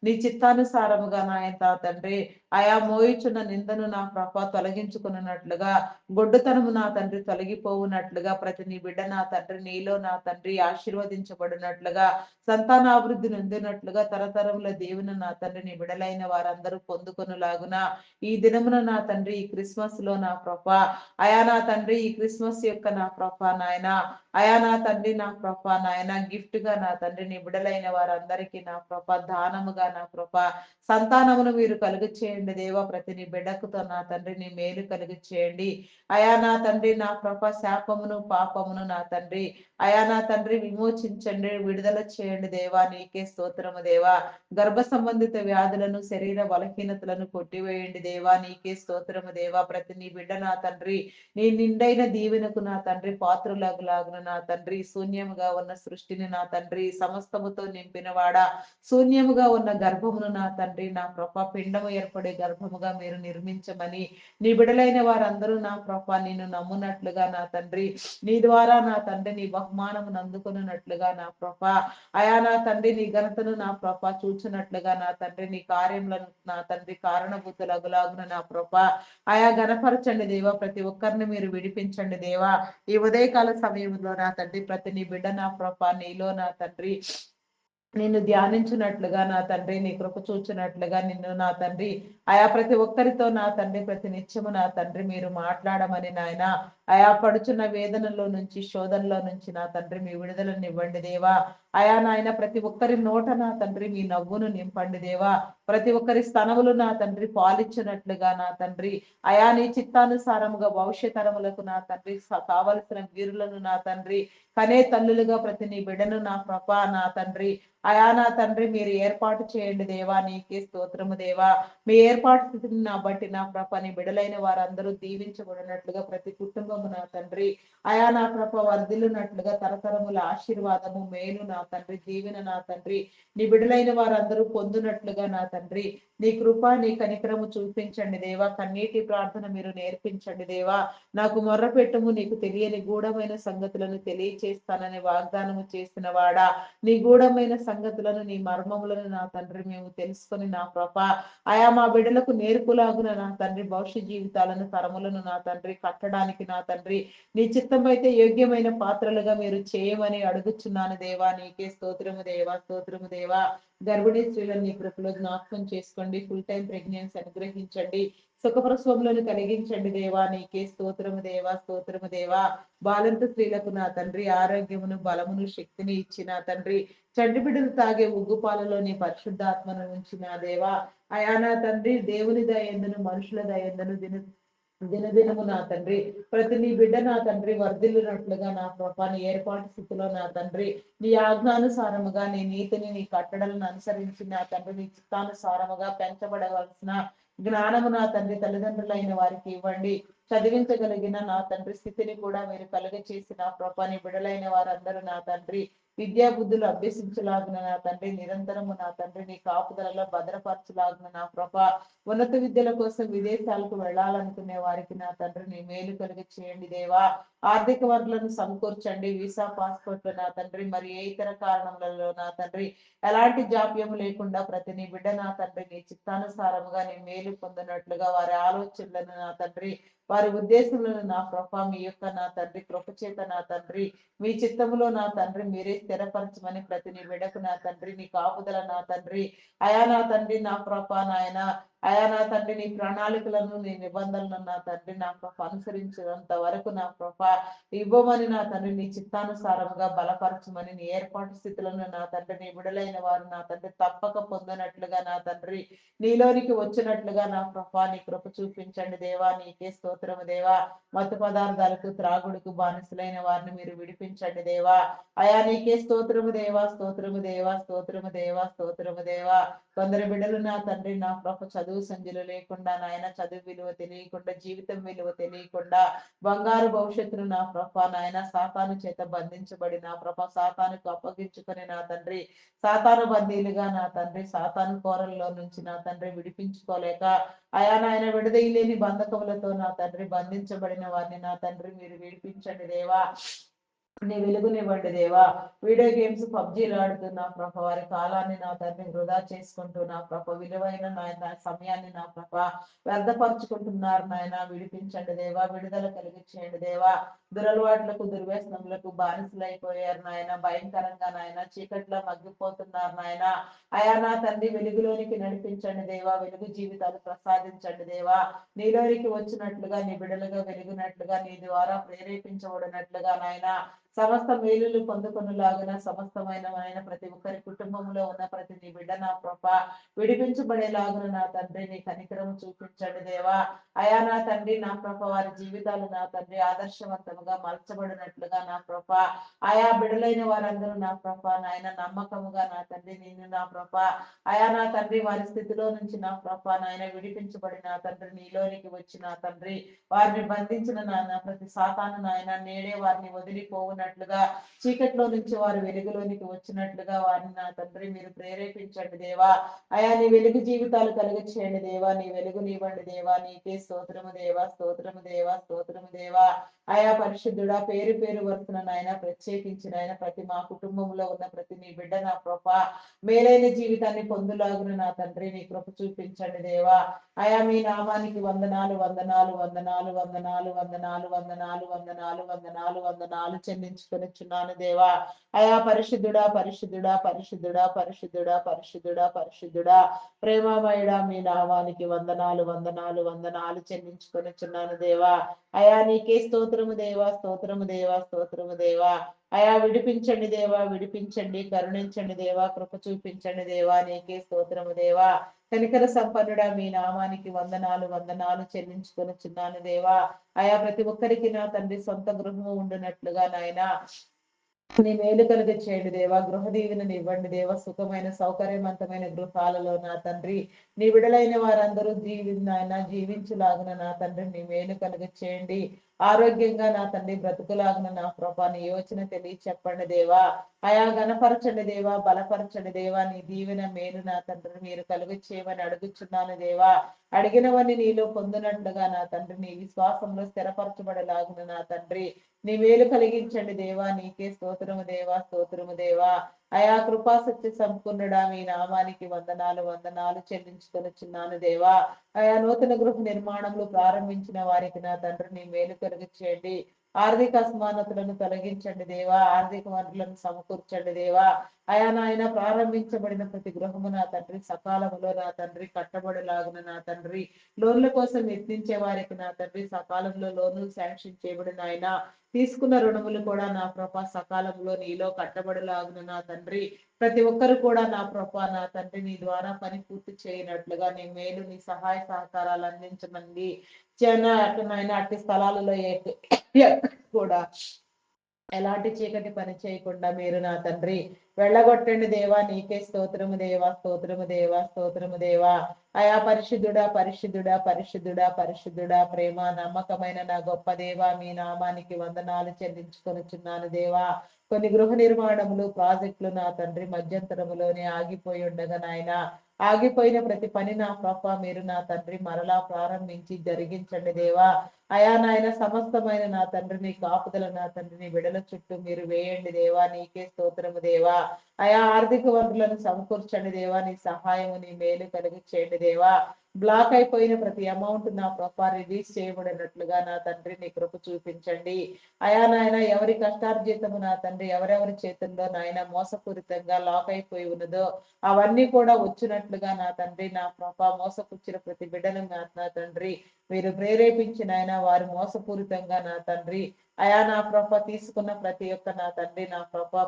నీ చిత్తానుసారముగా నా తండ్రి ఆయా మోయిచున్న నిందను నా ప్రభ తొలగించుకున్నట్లుగా గొడ్డుతనము నా తండ్రి తొలగిపోవునట్లుగా ప్రతి నీ బిడ్డ నా తండ్రి నీలో నా తండ్రి ఆశీర్వదించబడినట్లుగా సంతానాభివృద్ధి నొందినట్లుగా తరతరముల దేవుని నా తండ్రి నీ బిడలైన వారందరూ పొందుకొనులాగున ఈ దినమున నా తండ్రి ఈ క్రిస్మస్ లో నా ప్రభ అయా నా తండ్రి ఈ క్రిస్మస్ యొక్క నా ప్రభ నాయన అయా నా తండ్రి నా ప్రభ నాయన గిఫ్ట్ గా నా తండ్రి నీ బిడలైన వారందరికీ నా ప్రభ దానముగా నా ప్రభ సంతానమును మీరు కలుగు చేయండి దేవ ప్రతి నీ బిడ్డకుతో నా తండ్రి నీ మేలు కలుగు చేయండి అయా నా తండ్రి నా ప్రభ శాపమును పాపమును నా తండ్రి అయా నా తండ్రి విమోచించండి విడుదల చేయండి దేవా నీకే స్తోత్రము దేవా గర్భ సంబంధిత వ్యాధులను శరీర బలహీనతలను కొట్టివేయండి దేవా నీకే స్తోత్రము దేవా ప్రతి నీ బిడ్డ నా తండ్రి నీ నిండైన దీవెనకు నా తండ్రి పాత్రులాగులాగున నా తండ్రి శూన్యముగా ఉన్న సృష్టిని నా తండ్రి సమస్తముతో నింపినవాడా శూన్యముగా ఉన్న గర్భమును నా తండ్రి నా ప్రభ పిండము ఏర్పడే గర్భముగా మీరు నిర్మించమని నీ బిడలైన వారందరూ నా ప్రభ నిన్ను నమ్మునట్లుగా నా తండ్రి నీ ద్వారా నా తండ్రి నీ బహుమానమును అందుకున్నట్లుగా నా ప్రభ అయా నా తండ్రి నీ ఘనతను నా ప్రభ చూచినట్లుగా నా తండ్రి నీ కార్యములను నా తండ్రి కారణభూతులగులాగున నా ప్రభ ఆయా గణపరచండి దేవా ప్రతి ఒక్కరిని మీరు విడిపించండి దేవా ఈ ఉదయకాల సమయంలో నా తండ్రి ప్రతి నీ బిడ్డ నా ప్రభ నీలో నా తండ్రి నిన్ను ధ్యానించినట్లుగా నా తండ్రి నీ కృప చూచినట్లుగా నిన్ను నా తండ్రి ఆయా ప్రతి ఒక్కరితో నా తండ్రి ప్రతి నిత్యము నా తండ్రి మీరు మాట్లాడమని నాయన ఆయా పడుచున్న వేదనలో నుంచి శోధనలో నుంచి నా తండ్రి మీ విడుదలను ఇవ్వండి దేవా అయా నాయన ప్రతి ఒక్కరి నోట నా తండ్రి మీ నవ్వును నింపండి దేవా ప్రతి ఒక్కరి స్తనములు నా తండ్రి పాలిచ్చినట్లుగా నా తండ్రి అయా నీ చిత్తానుసారముగా భవిష్యతరములకు నా తండ్రి కావలసిన వీరులను నా తండ్రి కనే తల్లులుగా ప్రతి నీ బిడ్డను నా ప్రభ నా తండ్రి అయా నా తండ్రి మీరు ఏర్పాటు చేయండి దేవా నీకే స్తోత్రము దేవా మీ ఏర్పాటు స్థితిని నా బట్టి నా ప్రభ నీ బిడలైన వారందరూ దీవించబడినట్లుగా ప్రతి కుటుంబము నా తండ్రి అయా నా ప్రభ వర్ధిల్లునట్లుగా తరతరముల ఆశీర్వాదము మేలు నా తండ్రి దీవెన నా తండ్రి నీ బిడలైన వారందరూ పొందునట్లుగా నా తండ్రి నీ కృప నీ కనికరము చూపించండి దేవా కన్నీటి ప్రార్థన మీరు నేర్పించండి దేవా నాకు మొర్రపెట్టుము నీకు తెలియని గూఢమైన సంగతులను తెలియచేస్తానని వాగ్దానము చేసిన వాడా నీ గూఢమైన సంగతులను నీ మర్మములను నా తండ్రి మేము తెలుసుకొని నా ప్రభ ఆయా మా బిడ్డలకు నేర్పులాగున నా తండ్రి భవిష్య జీవితాలను తరములను నా తండ్రి కట్టడానికి నా తండ్రి నీ చిత్తం అయితే యోగ్యమైన పాత్రలుగా మీరు చేయమని అడుగుచున్నాను దేవా నీకే స్తోత్రము దేవా స్తోత్రము దేవా గర్భిణీ స్త్రీలను నీ కృపలో జ్ఞాపకం చేసుకోండి ఫుల్ టైం ప్రెగ్నెన్సీ అనుగ్రహించండి సుఖప్రసవములను కలిగించండి దేవా నీకే స్తోత్రము దేవా స్తోత్రము దేవా బాలంత స్త్రీలకు నా తండ్రి ఆరోగ్యమును బలమును శక్తిని ఇచ్చిన తండ్రి చంటి బిడ్డలు తాగే ఉగ్గుపాలలో నీ పరిశుద్ధాత్మను ఉంచిన దేవా అయా నా తండ్రి దేవుని దయందును మనుషుల దయందును దినదినము నా తండ్రి ప్రతి నీ బిడ్డ నా తండ్రి వర్ధిల్లునట్లుగా నా ప్రభాని ఏర్పాటు స్థితిలో నా తండ్రి నీ ఆజ్ఞానుసారముగా నీ నీతిని నీ కట్టడలను అనుసరించి నా తండ్రి నీ చిత్తానుసారముగా పెంచబడవలసిన జ్ఞానము నా తండ్రి తల్లిదండ్రులైన వారికి ఇవ్వండి చదివించగలిగిన నా తండ్రి స్థితిని కూడా మీరు కలుగ చేసిన ప్రభాని బిడలైన వారందరూ నా తండ్రి విద్యా బుద్ధులు అభ్యసించలాగున నా తండ్రి నిరంతరము నా తండ్రి నీ కాపుదలలో భద్రపరచలాగున నా ప్రభ ఉన్నత విద్యల కోసం విదేశాలకు వెళ్ళాలనుకునే వారికి నా తండ్రి నీ మేలు కలిగి చేయండి దేవా ఆర్థిక వనరులను సమకూర్చండి వీసా పాస్పోర్ట్ నా తండ్రి మరి ఏ ఇతర కారణములలో నా తండ్రి ఎలాంటి జాప్యం లేకుండా ప్రతి నీ బిడ్డ నా తండ్రి నీ చిత్తానుసారముగా నీ మేలు పొందినట్లుగా వారి ఆలోచనలను నా తండ్రి వారి ఉద్దేశములను నా ప్రభ మీ యొక్క నా తండ్రి కృపచేత నా తండ్రి మీ చిత్తములో నా తండ్రి మీరే స్థిరపరచమని ప్రతి నీ బిడకు నా తండ్రి నీ కాపుదల నా తండ్రి అయా నా తండ్రి నా ప్రభ నాయన అయా నా తండ్రి నీ ప్రణాళికలను నీ నిబంధనలను నా తండ్రి నా ప్రభ అనుసరించినంత వరకు నా ప్రభ ఇవ్వమని నా తండ్రి నీ చిత్తానుసారముగా బలపరచమని నీ ఏర్పాటు స్థితులను నా తండ్రి నీ విడలైన వారు నా తండ్రి తప్పక పొందినట్లుగా నా తండ్రి నీలోనికి వచ్చినట్లుగా నా ప్రభ నీ కృప చూపించండి దేవా నీకే స్తోత్రం స్తోత్రము దేవా. మత్తు పదార్థాలకు త్రాగుడుకు బానిసలైన వారిని మీరు విడిపించండి దేవా. అయా నీకే స్తోత్రము దేవా, స్తోత్రము దేవా, స్తోత్రము దేవా, స్తోత్రము దేవా. కొందరు బిడ్డలు నా తండ్రి నా ప్రభు చదువు సంధ్యలు లేకుండా నాయన చదువు విలువ తెలియకుండా జీవితం విలువ తెలియకుండా బంగారు భవిష్యత్తును నా ప్రభ నాయన సాతాను చేత బంధించబడి నా ప్రభ సాతానుకు అప్పగించుకొని నా తండ్రి సాతాను బందీలుగా నా తండ్రి సాతాను కోరల్లో నుంచి నా తండ్రి విడిపించుకోలేక అయా నాయన విడదీయలేని బంధకములతో నా తండ్రి బంధించబడిన వారిని నా తండ్రి మీరు విడిపించండి దేవా. నీ వెలుగునివ్వండి దేవా. వీడియో గేమ్స్ పబ్జీలు ఆడుతూ నా ప్రభ వారి కాలాన్ని నా తండ్రి వృధా చేసుకుంటూ నా ప్రభ విలువైన నాయన సమయాన్ని నా ప్రభ వ్యర్థపరుచుకుంటున్నారు నాయన. విడిపించండి దేవా, విడుదల కలిగించేయండి దేవా. దురలవాట్లకు దుర్వ్యసనములకు బానిసలైపోయారు నాయన. భయంకరంగా నాయన చీకట్లో మగ్గిపోతున్నారు నాయన. అయా నా తండ్రి వెలుగులోనికి నడిపించండి దేవా. వెలుగు జీవితాలు ప్రసాదించండి దేవా. నీలోనికి వచ్చినట్లుగా నీ బిడలుగా వెలుగునట్లుగా నీ ద్వారా ప్రేరేపించబడినట్లుగా నాయన సమస్త మేలులు పొందుకొనులాగున సమస్తమైన ఆయన ప్రతి ఒక్కరి కుటుంబంలో ఉన్న ప్రతి నీ బిడ్డ నా ప్రభ విడిపించబడేలాగున నా తండ్రి నీ కనికరం చూపించండి దేవా. అయా నా తండ్రి నా ప్రభ వారి జీవితాలు నా తండ్రి ఆదర్శవంతముగా మలచబడినట్లుగా నా ప్రభ ఆయా బిడలైన వారందరూ నా ప్రభ నాయన నమ్మకముగా నా తండ్రి నేను నా ప్రభ అయా నా తండ్రి వారి స్థితిలో నుంచి నా ప్రభ నాయన విడిపించబడి నా తండ్రి నీలోనికి వచ్చి నా తండ్రి వారిని బంధించిన నాయన ప్రతి సాతాను నాయన నేడే వారిని వదిలిపోవునట్లుగా చీకట్లో నుంచి వారు వెలుగులోనికి వచ్చినట్లుగా వారిని నా తండ్రి మీరు ప్రేరేపించండి దేవా. అయా నీ వెలుగు జీవితాలు కలిగి చేయండి దేవా. నీ వెలుగునివ్వండి దేవా. నీకే స్తోత్రము దేవా, స్తోత్రము దేవా, స్తోత్రము దేవా. అయా పరిశుద్ధుడా పేరు పేరు వరుసన నాయన ప్రత్యేకించిన ఆయన ప్రతి మా కుటుంబంలో ఉన్న ప్రతి నీ బిడ్డ నా కృప మేలైన జీవితాన్ని పొందులాగున నా తండ్రి నీ కృప చూపించండి దేవా. అయా మీ నామానికి వందనాలు వందనాలు వందనాలు వందనాలు వందనాలు వందనాలు వందనాలు వందనాలు వందనాలు చెల్లించుకొనిచున్నాను దేవా. అయా పరిశుద్ధుడా పరిశుద్ధుడా పరిశుద్ధుడా పరిశుద్ధుడా పరిశుద్ధుడా పరిశుద్ధుడా ప్రేమమయుడా మీ నామానికి వందనాలు వందనాలు వందనాలు చెల్లించుకొనిచున్నాను దేవా. అయా నీకే స్తోత్రము దేవా, స్తోత్రము దేవా, స్తోత్రము దేవా. అయా విడిపించండి దేవా, విడిపించండి, కరుణించండి దేవా, కృప చూపించండి దేవా. నీకే స్తోత్రము దేవా. కనికర సంపన్నుడా మీ నామానికి వందనాలు వందనాలు చెల్లించుకొనిచున్నాను దేవా. అయా ప్రతి ఒక్కరికి నా తండ్రి సొంత గృహము ఉండునట్లుగా నాయన నీ మేలు కలిగి చేయండి దేవా. గృహ దీవెనని ఇవ్వండి దేవా. సుఖమైన సౌకర్యవంతమైన గృహాలలో నా తండ్రి నీ విడలైన వారందరూ నాయన జీవించులాగున నా తండ్రి నీ మేలు కలిగి చేయండి. ఆరోగ్యంగా నా తండ్రి బ్రతుకులాగున నా ప్రభా నీ యోచన తెలియ చెప్పండి దేవా. అయా గణపరచండి దేవా, బలపరచండి దేవా. నీ దీవెన మేలు నా తండ్రి మీరు కలుగు చేయమని అడుగుచున్నాను దేవా. అడిగినవన్నీ నీలో పొందినట్లుగా నా తండ్రి నీ విశ్వాసంలో స్థిరపరచబడేలాగున నా తండ్రి నీ మేలు కలిగించండి దేవా. నీకే స్తోత్రము దేవా, స్తోత్రము దేవా. అయా కృపా సత్య సంపూర్ణుడా మీ నామానికి వందనాలు వందనాలు చెల్లించుకొనిచున్నాను దేవా. అయా నూతన గృహ నిర్మాణంలో ప్రారంభించిన వారికి నా తండ్రి నీ మేలు కలిగించండి. ఆర్థిక అసమానతలను తొలగించండి దేవా. ఆర్థిక వనరులను సమకూర్చండి దేవా. అయా నాయన ప్రారంభించబడిన ప్రతి గృహము నా తండ్రి సకాలంలో నా తండ్రి కట్టబడిలాగున నా తండ్రి లోన్ల కోసం యత్నించే వారికి నా తండ్రి సకాలంలో లోన్లు శాంక్షన్ చేయబడిన ఆయన తీసుకున్న రుణములు కూడా నా ప్రభ సకాలంలో నీలో కట్టబడిలాగున నా తండ్రి ప్రతి ఒక్కరు కూడా నా ప్రభ నా తండ్రి నీ ద్వారా పని పూర్తి చేయనట్లుగా నీ మేలు నీ సహాయ సహకారాలు అందించమంది నాయన అట్టి స్థలాలలో కూడా ఎలాంటి చీకటి పని చేయకుండా మీరు నా తండ్రి వెళ్ళగొట్టండి దేవా. నీకే స్తోత్రము దేవా, స్తోత్రము దేవా, స్తోత్రము దేవా. అయా పరిశుద్ధుడా పరిశుద్ధుడా పరిశుద్ధుడా పరిశుద్ధుడా ప్రేమ నమ్మకమైన నా గొప్ప దేవా మీ నామానికి వందనాలు చెల్లించుకొనిచున్నాను దేవా. కొన్ని గృహ నిర్మాణములు ప్రాజెక్టులు నా తండ్రి మధ్యంతరములోనే ఆగిపోయి ఉండగా నాయన ఆగిపోయిన ప్రతి పని నా ప్రభ మీరు నా తండ్రి మరలా ప్రారంభించి జరిగించండి దేవా. అయా నాయన సమస్తమైన నా తండ్రి నీ కాపుదల నా తండ్రి నీ బిడల చుట్టూ మీరు వేయండి దేవా. నీకే స్తోత్రము దేవా. అయా ఆర్థిక వనరులను సమకూర్చండి దేవా. నీ సహాయము నీ మేలు కలిగి చేయండి దేవా. బ్లాక్ అయిపోయిన ప్రతి అమౌంట్ నా ప్రభ రిలీజ్ చేయబడినట్లుగా నా తండ్రి నీ కృప చూపించండి. అయా నాయన ఎవరి కష్టార్జితము నా తండ్రి ఎవరెవరి చేతుల్లో నాయన మోసపూరితంగా లాక్ అయిపోయి ఉన్నదో అవన్నీ కూడా వచ్చినట్లుగా నా తండ్రి నా ప్రభ మోసపుచ్చిన ప్రతి బిడ్డను నా తండ్రి మీరు ప్రేరేపించిన ఆయన వారు మోసపూరితంగా నా తండ్రి అయా నా తీసుకున్న ప్రతి ఒక్క నా తండ్రి నా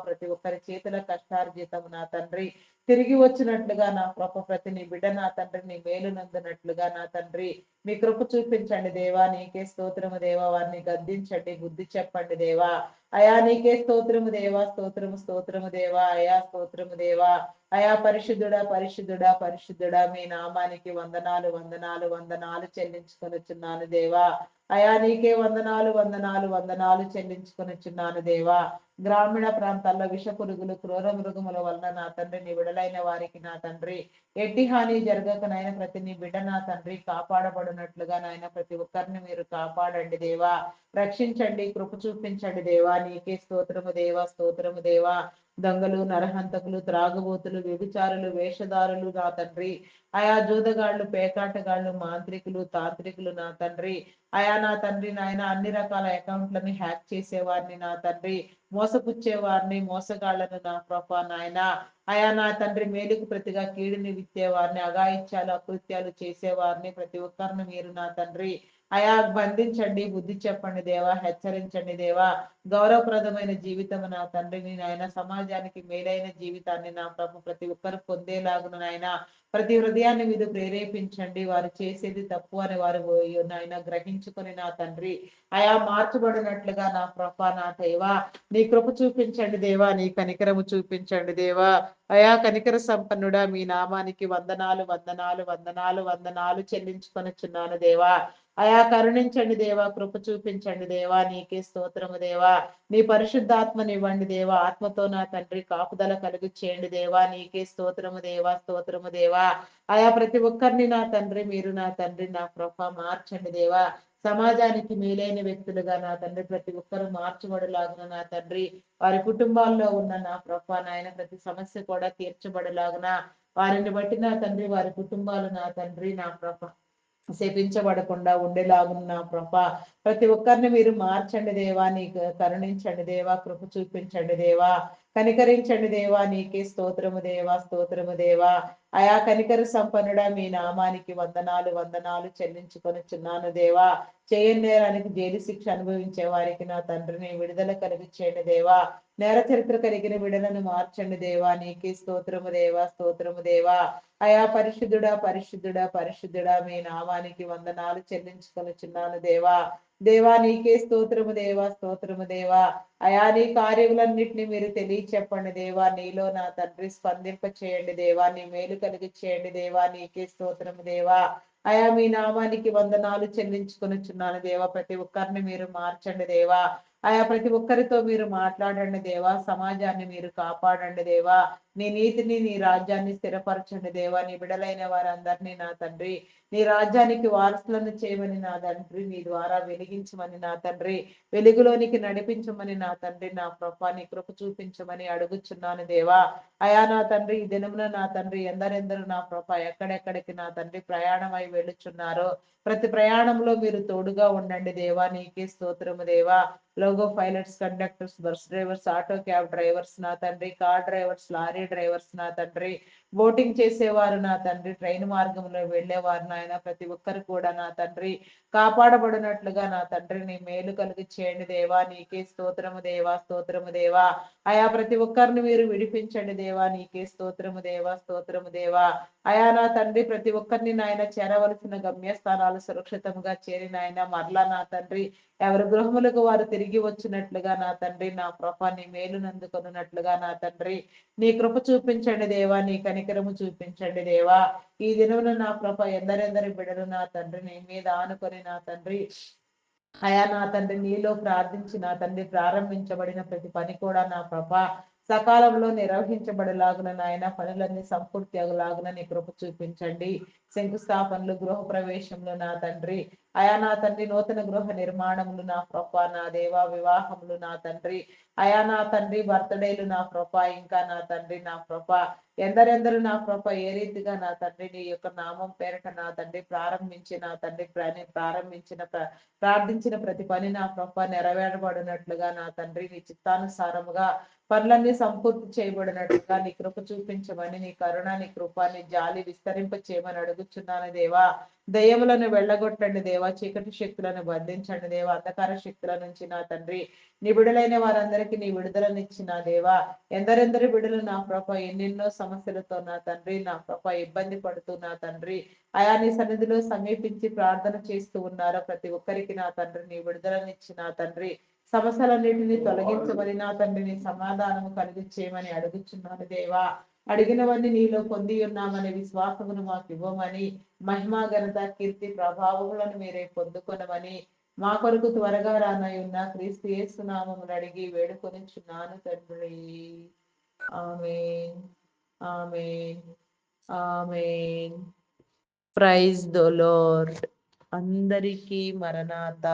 ప్రతి ఒక్కరి చేతుల కష్టార్జితం నా తండ్రి తిరిగి వచ్చినట్లుగా నా ప్రభ ప్రతి నీ బిడ్డ నా తండ్రి నీ మేలు నందునట్లుగా నా తండ్రి మీ కృప చూపించండి దేవా. నీకే స్తోత్రము దేవా. వారిని గద్దించండి, బుద్ధి చెప్పండి దేవా. అయా నీకే స్తోత్రము దేవా. స్తోత్రము స్తోత్రము దేవా. అయా స్తోత్రము దేవా. అయా పరిశుద్ధుడా పరిశుద్ధుడా పరిశుద్ధుడా మీ నామానికి వందనాలు వందనాలు వందనాలు చెల్లించుకొనిచున్నాను దేవా. అయా నీకే వందనాలు వందనాలు వందనాలు చెల్లించుకొనిచున్నాను దేవా. గ్రామీణ ప్రాంతాల్లో విష పురుగులు క్రూర మృగముల వలన నా తండ్రి నీ విడలైన వారికి నా తండ్రి ఎట్టి హాని జరగక నాయన ప్రతి నీ బిడ్డ నా తండ్రి కాపాడబడినట్లుగా నాయన ప్రతి ఒక్కరిని మీరు కాపాడండి దేవా. రక్షించండి, కృప చూపించండి దేవా. నీకే స్తోత్రము దేవా. స్తోత్రము దేవా. దొంగలు, నరహంతకులు, త్రాగుబోతులు, వ్యభిచారులు, వేషధారులు నా తండ్రి, ఆయా జూదగాళ్ళు, పేకాటగాళ్ళు, మాంత్రికులు, తాంత్రికులు నా తండ్రి, అయా నా తండ్రి నాయన అన్ని రకాల అకౌంట్లని హ్యాక్ చేసేవారిని నా తండ్రి, మోసపుచ్చేవారిని, మోసగాళ్లను నా ప్రభా నాయన, అయా నా తండ్రి మేలుకు ప్రతిగా కీడుని విత్తేవారిని, అఘాయిత్యాలు అకృత్యాలు చేసేవారిని ప్రతి ఒక్కరిని మీరు నా తండ్రి అయా బంధించండి, బుద్ధి చెప్పండి దేవా. హెచ్చరించండి దేవా. గౌరవప్రదమైన జీవితం నా తండ్రిని నాయన, సమాజానికి మేలైన జీవితాన్ని నా ప్రభు ప్రతి ఒక్కరు పొందేలాగున నాయన ప్రతి హృదయాన్ని మీరు ప్రేరేపించండి. వారు చేసేది తప్పు అని వారు నాయన గ్రహించుకొని నా తండ్రి అయా మార్చబడినట్లుగా నా ప్రభ నా దేవా నీ కృప చూపించండి దేవా. నీ కనికరము చూపించండి దేవా. అయా కనికర సంపన్నుడా మీ నామానికి వందనాలు వందనాలు వందనాలు వందనాలు చెల్లించుకొనిచున్నాను దేవా. అయా కరుణించండి దేవా. కృప చూపించండి దేవా. నీకే స్తోత్రము దేవా. నీ పరిశుద్ధాత్మనివ్వండి దేవా. ఆత్మతో నా తండ్రి కాపుదల కలుగు చేయండి దేవా. నీకే స్తోత్రము దేవా. స్తోత్రము దేవా. ఆయా ప్రతి ఒక్కరిని నా తండ్రి మీరు నా తండ్రి నా ప్రభ మార్చండి దేవా. సమాజానికి మేలైన వ్యక్తులుగా నా తండ్రి ప్రతి ఒక్కరు మార్చబడలాగున నా తండ్రి వారి కుటుంబాల్లో ఉన్న నా ప్రభ నాయన ప్రతి సమస్య కూడా తీర్చబడలాగున వారిని బట్టి నా తండ్రి వారి కుటుంబాలు నా తండ్రి నా ప్రభ శపించబడకుండా ఉండేలాగున్న ప్రభ ప్రతి ఒక్కరిని మీరు మార్చండి దేవా. నీకు కరుణించండి దేవా. కృప చూపించండి దేవా. కనికరించండి దేవా. నీకే స్తోత్రము దేవా. స్తోత్రము దేవా. అయా కనికర సంపన్నుడా మీ నామానికి వందనాలు వందనాలు చెల్లించుకొనిచున్నాను దేవా. చేయని నేరానికి జైలు శిక్ష అనుభవించే వారికి నా తండ్రిని విడుదల కలిగించండి దేవా. నేర చరిత్ర కలిగిన విడుదలను మార్చండి దేవా. నీకే స్తోత్రము దేవా. స్తోత్రము దేవా. అయా పరిశుద్ధుడా పరిశుద్ధుడా పరిశుద్ధుడా మీ నామానికి వందనాలు చెల్లించుకొనిచున్నాను దేవా. దేవా నీకే స్తోత్రము దేవా. స్తోత్రము దేవా. అయా నీ కార్యములన్నింటినీ మీరు తెలియచెప్పండి దేవా. నీలో నా తండ్రి స్పందింప చేయండి దేవా. నీ మేలు కలిగి చేయండి దేవా. నీకే స్తోత్రము దేవా. అయా మీ నామానికి వందనాలు చెల్లించుకొనిచున్నాను దేవా. ప్రతి ఒక్కరిని మీరు మార్చండి దేవా. ఆయా ప్రతి ఒక్కరితో మీరు మాట్లాడండి దేవా. సమాజాన్ని మీరు కాపాడండి దేవా. నీ నీతిని నీ రాజ్యాన్ని స్థిరపరచండి దేవా. నీ బిడలైన వారందరినీ నా తండ్రి నీ రాజ్యానికి వారసులను చేయమని నా తండ్రి నీ ద్వారా వెలిగించమని నా తండ్రి వెలుగులోనికి నడిపించమని నా తండ్రి నా ప్రభా నీ కృప చూపించమని అడుగుచున్నాను దేవా. అయా నా తండ్రి ఈ దినమున నా తండ్రి ఎందరెందరూ నా ప్రభ ఎక్కడెక్కడికి నా తండ్రి ప్రయాణమై వెళ్ళుచున్నారో ప్రతి ప్రయాణంలో మీరు తోడుగా ఉండండి దేవా. నీకే స్తోత్రము దేవా. Logo pilots, conductors, bus drivers, auto cab drivers నా తండ్రి, కార్ డ్రైవర్స్, లారీ డ్రైవర్స్ నా తండ్రి, బోటింగ్ చేసేవారు నా తండ్రి, ట్రైన్ మార్గంలో వెళ్ళేవారు నాయన ప్రతి ఒక్కరు కూడా నా తండ్రి కాపాడబడినట్లుగా నా తండ్రి నీ మేలు కలిగి చేయండి దేవా. నీకే స్తోత్రము దేవా. స్తోత్రము దేవా. అయా ప్రతి ఒక్కరిని మీరు విడిపించండి దేవా. నీకే స్తోత్రము దేవా. స్తోత్రము దేవా. అయా నా తండ్రి ప్రతి ఒక్కరిని నాయన చేరవలసిన గమ్యస్థానాలు సురక్షితంగా చేరి నాయన మరలా నా తండ్రి ఎవరి గృహములకు వారు తిరిగి వచ్చినట్లుగా నా తండ్రి నా ప్రభ నీ మేలు నందుకొనున్నట్లుగా నా తండ్రి నీ కృప చూపించండి దేవా. నీ కనికరము చూపించండి దేవా. ఈ దినమున నా ప్రభ ఎందరెందరి బిడలు నా తండ్రి నీ మీద ఆనుకొని నా తండ్రి అయా నా తండ్రి నీలో ప్రార్థించి నా తండ్రి ప్రారంభించబడిన ప్రతి పని కూడా నా ప్రభ సకాలంలో నిర్వహించబడేలాగున నాయన పనులన్నీ సంపూర్తి అగులాగున నీ కృప చూపించండి. శంకుస్థాపనలు, గృహ ప్రవేశంలో నా తండ్రి అయా నా తండ్రి నూతన గృహ నిర్మాణములు నా ప్రభ నా దేవా. వివాహములు నా తండ్రి అయా నా తండ్రి బర్త్డేలు నా ప్రభ ఇంకా నా తండ్రి నా ప్రభ ఎందరెందరూ నా ప్రభ ఏ రీతిగా నా తండ్రి నీ యొక్క నామం పేరట నా తండ్రి ప్రారంభించి నా తండ్రి ప్రారంభించిన ప్రార్థించిన ప్రతి పని నా ప్రభ నెరవేరబడినట్లుగా నా తండ్రి నీ చిత్తానుసారముగా పనులన్నీ సంపూర్తి చేయబడినట్లుగా నీ కృప చూపించమని నీ కరుణ నీ కృప నీ జాలి విస్తరింప చేయమని అడుగుచున్నాను దేవా. దయ్యములను వెళ్ళగొట్టండి దేవా. దేవా, చీకటి శక్తులను బంధించండి దేవా, అంధకార శక్తుల నుంచి నా తండ్రి నిబిడులైన వారందరికీ నీ విడుదలనిచ్చిన దేవా, ఎందరెందరి బిడ్డలు నా ప్రభ ఎన్నెన్నో సమస్యలతో నా తండ్రి నా ప్రభ ఇబ్బంది పడుతూ నా తండ్రి అయా నీ సన్నిధిలో సమీపించి ప్రార్థన చేస్తూ ఉన్నారో ప్రతి ఒక్కరికి నా తండ్రి నీ విడుదలనిచ్చి నా తండ్రి సమస్యలన్నింటినీ తొలగించమని నా తండ్రిని సమాధానము కలిగించేయమని అడుగుచున్నాను దేవా. అడిగినవన్నీ నీలో పొంది ఉన్నామని విశ్వాసమును మాకు ఇవ్వమని, మహిమా ఘనత కీర్తి ప్రభావములను మీరే పొందుకొనమని మా కొరకు త్వరగా రానయున్న క్రీస్తు యేసు నామమును అడిగి వేడుకొనిచున్నాను తండ్రి. Amen, amen, amen. Praise the lord. అందరికీ మరణాత.